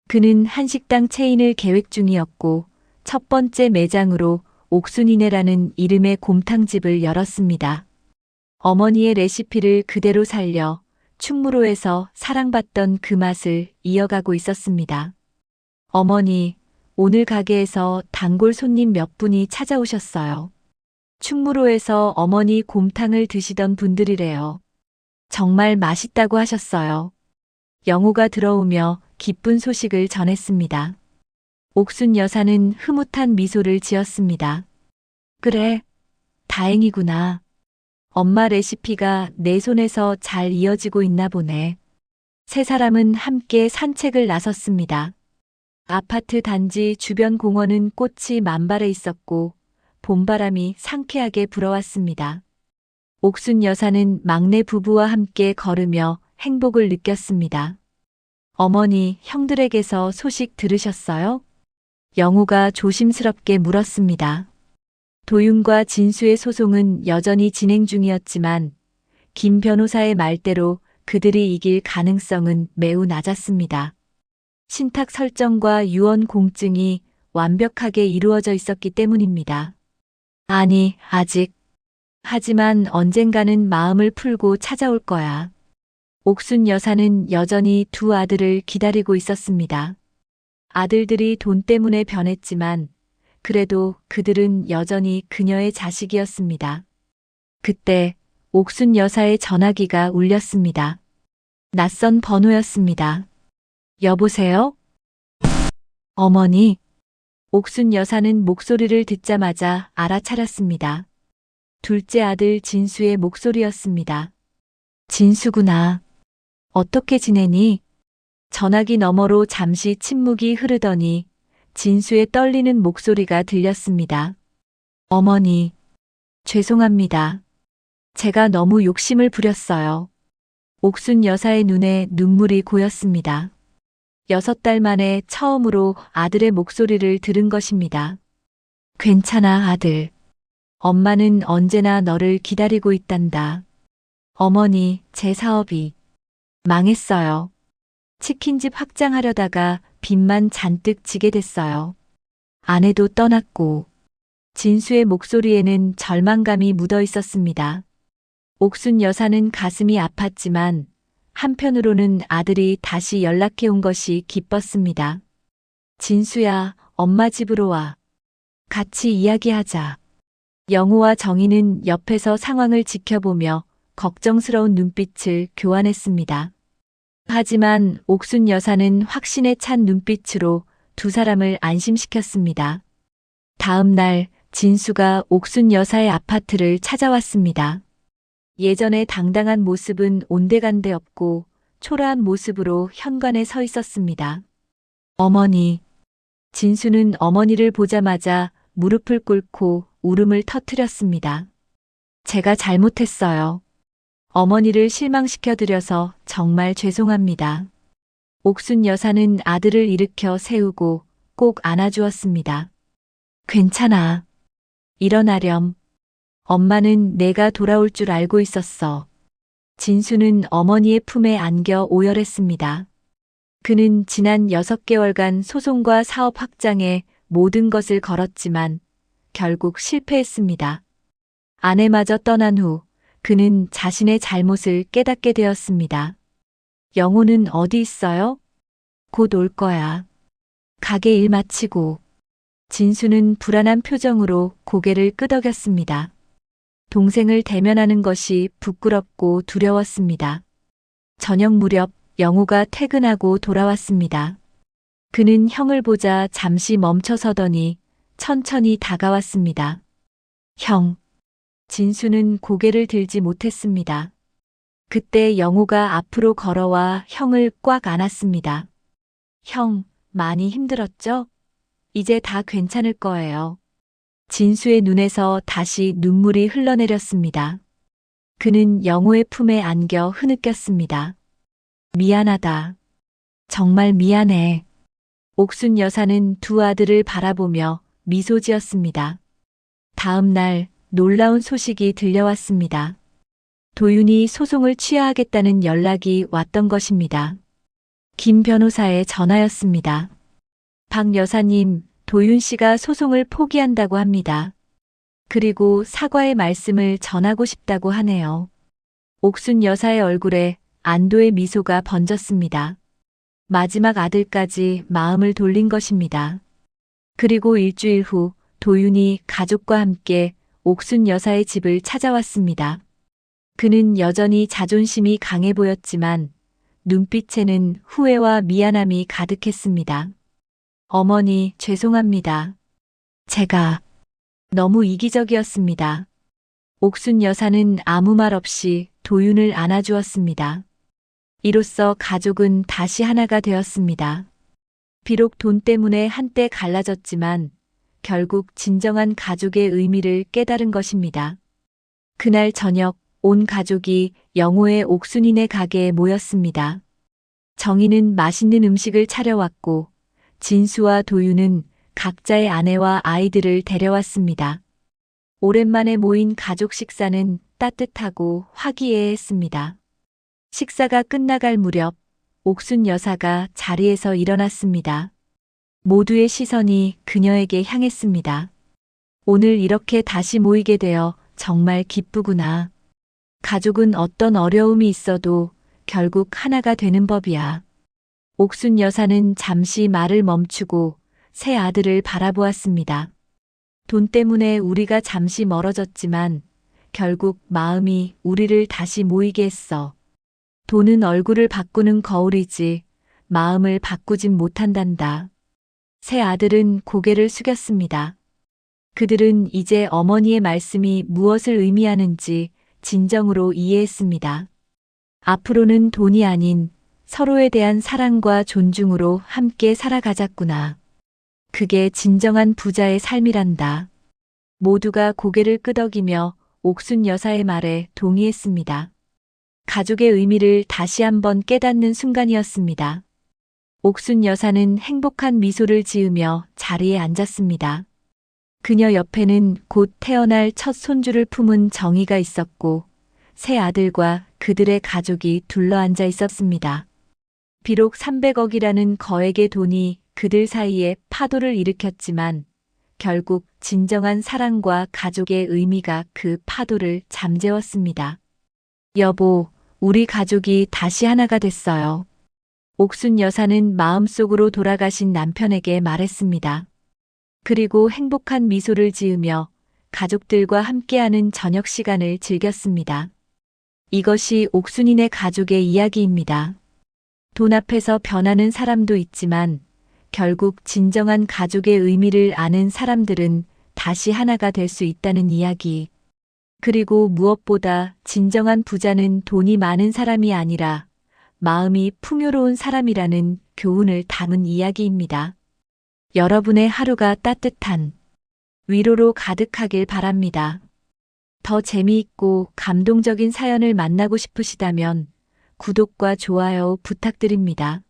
Speaker 1: 그는 한식당 체인을 계획 중이었고 첫 번째 매장으로 옥순이네라는 이름의 곰탕집을 열었습니다. 어머니의 레시피를 그대로 살려 충무로에서 사랑받던 그 맛을 이어가고 있었습니다. 어머니, 오늘 가게에서 단골 손님 몇 분이 찾아오셨어요. 충무로에서 어머니 곰탕을 드시던 분들이래요. 정말 맛있다고 하셨어요. 영호가 들어오며 기쁜 소식을 전했습니다. 옥순 여사는 흐뭇한 미소를 지었습니다. 그래, 다행이구나. 엄마 레시피가 내 손에서 잘 이어지고 있나 보네. 세 사람은 함께 산책을 나섰습니다. 아파트 단지 주변 공원은 꽃이 만발해 있었고 봄바람이 상쾌하게 불어왔습니다. 옥순 여사는 막내 부부와 함께 걸으며 행복을 느꼈습니다. 어머니, 형들에게서 소식 들으셨어요? 영우가 조심스럽게 물었습니다. 도윤과 진수의 소송은 여전히 진행 중이었지만 김 변호사의 말대로 그들이 이길 가능성은 매우 낮았습니다. 신탁 설정과 유언 공증이 완벽하게 이루어져 있었기 때문입니다. 아니, 아직. 하지만 언젠가는 마음을 풀고 찾아올 거야. 옥순 여사는 여전히 두 아들을 기다리고 있었습니다. 아들들이 돈 때문에 변했지만 그래도 그들은 여전히 그녀의 자식이었습니다. 그때 옥순 여사의 전화기가 울렸습니다. 낯선 번호였습니다. 여보세요? 어머니. 옥순 여사는 목소리를 듣자마자 알아차렸습니다. 둘째 아들 진수의 목소리였습니다. 진수구나. 어떻게 지내니? 전화기 너머로 잠시 침묵이 흐르더니 진수의 떨리는 목소리가 들렸습니다. 어머니, 죄송합니다. 제가 너무 욕심을 부렸어요. 옥순 여사의 눈에 눈물이 고였습니다. 6달 만에 처음으로 아들의 목소리를 들은 것입니다. 괜찮아, 아들. 엄마는 언제나 너를 기다리고 있단다. 어머니, 제 사업이 망했어요. 치킨집 확장하려다가 빚만 잔뜩 지게 됐어요. 아내도 떠났고. 진수의 목소리에는 절망감이 묻어 있었습니다. 옥순 여사는 가슴이 아팠지만 한편으로는 아들이 다시 연락해 온 것이 기뻤습니다. 진수야, 엄마 집으로 와. 같이 이야기하자. 영우와 정희는 옆에서 상황을 지켜보며 걱정스러운 눈빛을 교환했습니다. 하지만 옥순 여사는 확신에 찬 눈빛으로 두 사람을 안심시켰습니다. 다음 날 진수가 옥순 여사의 아파트를 찾아왔습니다. 예전의 당당한 모습은 온데간데 없고 초라한 모습으로 현관에 서 있었습니다. 어머니. 진수는 어머니를 보자마자 무릎을 꿇고 울음을 터뜨렸습니다. 제가 잘못했어요. 어머니를 실망시켜드려서 정말 죄송합니다. 옥순 여사는 아들을 일으켜 세우고 꼭 안아주었습니다. 괜찮아. 일어나렴. 엄마는 내가 돌아올 줄 알고 있었어. 진수는 어머니의 품에 안겨 오열했습니다. 그는 지난 6개월간 소송과 사업 확장에 모든 것을 걸었지만 결국 실패했습니다. 아내마저 떠난 후 그는 자신의 잘못을 깨닫게 되었습니다. 영호는 어디 있어요? 곧 올 거야. 가게 일 마치고. 진수는 불안한 표정으로 고개를 끄덕였습니다. 동생을 대면하는 것이 부끄럽고 두려웠습니다. 저녁 무렵 영호가 퇴근하고 돌아왔습니다. 그는 형을 보자 잠시 멈춰서더니 천천히 다가왔습니다. 형. 진수는 고개를 들지 못했습니다. 그때 영호가 앞으로 걸어와 형을 꽉 안았습니다. 형, 많이 힘들었죠? 이제 다 괜찮을 거예요. 진수의 눈에서 다시 눈물이 흘러내렸습니다. 그는 영호의 품에 안겨 흐느꼈습니다. 미안하다. 정말 미안해. 옥순 여사는 두 아들을 바라보며 미소 지었습니다. 다음 날 놀라운 소식이 들려왔습니다. 도윤이 소송을 취하하겠다는 연락이 왔던 것입니다. 김 변호사의 전화였습니다. 박 여사님, 도윤 씨가 소송을 포기한다고 합니다. 그리고 사과의 말씀을 전하고 싶다고 하네요. 옥순 여사의 얼굴에 안도의 미소가 번졌습니다. 마지막 아들까지 마음을 돌린 것입니다. 그리고 일주일 후 도윤이 가족과 함께 옥순 여사의 집을 찾아왔습니다. 그는 여전히 자존심이 강해 보였지만 눈빛에는 후회와 미안함이 가득했습니다. 어머니, 죄송합니다. 제가 너무 이기적이었습니다. 옥순 여사는 아무 말 없이 도윤을 안아주었습니다. 이로써 가족은 다시 하나가 되었습니다. 비록 돈 때문에 한때 갈라졌지만 결국 진정한 가족의 의미를 깨달은 것입니다. 그날 저녁 온 가족이 영호의 옥순이네 가게에 모였습니다. 정희는 맛있는 음식을 차려왔고 진수와 도윤은 각자의 아내와 아이들을 데려왔습니다. 오랜만에 모인 가족 식사는 따뜻하고 화기애애했습니다. 식사가 끝나갈 무렵 옥순 여사가 자리에서 일어났습니다. 모두의 시선이 그녀에게 향했습니다. 오늘 이렇게 다시 모이게 되어 정말 기쁘구나. 가족은 어떤 어려움이 있어도 결국 하나가 되는 법이야. 옥순 여사는 잠시 말을 멈추고 새 아들을 바라보았습니다. 돈 때문에 우리가 잠시 멀어졌지만 결국 마음이 우리를 다시 모이게 했어. 돈은 얼굴을 바꾸는 거울이지 마음을 바꾸진 못한단다. 새 아들은 고개를 숙였습니다. 그들은 이제 어머니의 말씀이 무엇을 의미하는지 진정으로 이해했습니다. 앞으로는 돈이 아닌 서로에 대한 사랑과 존중으로 함께 살아가자꾸나. 그게 진정한 부자의 삶이란다. 모두가 고개를 끄덕이며 옥순 여사의 말에 동의했습니다. 가족의 의미를 다시 한번 깨닫는 순간이었습니다. 옥순 여사는 행복한 미소를 지으며 자리에 앉았습니다. 그녀 옆에는 곧 태어날 첫 손주를 품은 정희가 있었고 새 아들과 그들의 가족이 둘러앉아 있었습니다. 비록 300억이라는 거액의 돈이 그들 사이에 파도를 일으켰지만 결국 진정한 사랑과 가족의 의미가 그 파도를 잠재웠습니다. 여보, 우리 가족이 다시 하나가 됐어요. 옥순 여사는 마음속으로 돌아가신 남편에게 말했습니다. 그리고 행복한 미소를 지으며 가족들과 함께하는 저녁 시간을 즐겼습니다. 이것이 옥순이네 가족의 이야기입니다. 돈 앞에서 변하는 사람도 있지만 결국 진정한 가족의 의미를 아는 사람들은 다시 하나가 될 수 있다는 이야기. 그리고 무엇보다 진정한 부자는 돈이 많은 사람이 아니라 마음이 풍요로운 사람이라는 교훈을 담은 이야기입니다. 여러분의 하루가 따뜻한 위로로 가득하길 바랍니다. 더 재미있고 감동적인 사연을 만나고 싶으시다면 구독과 좋아요 부탁드립니다.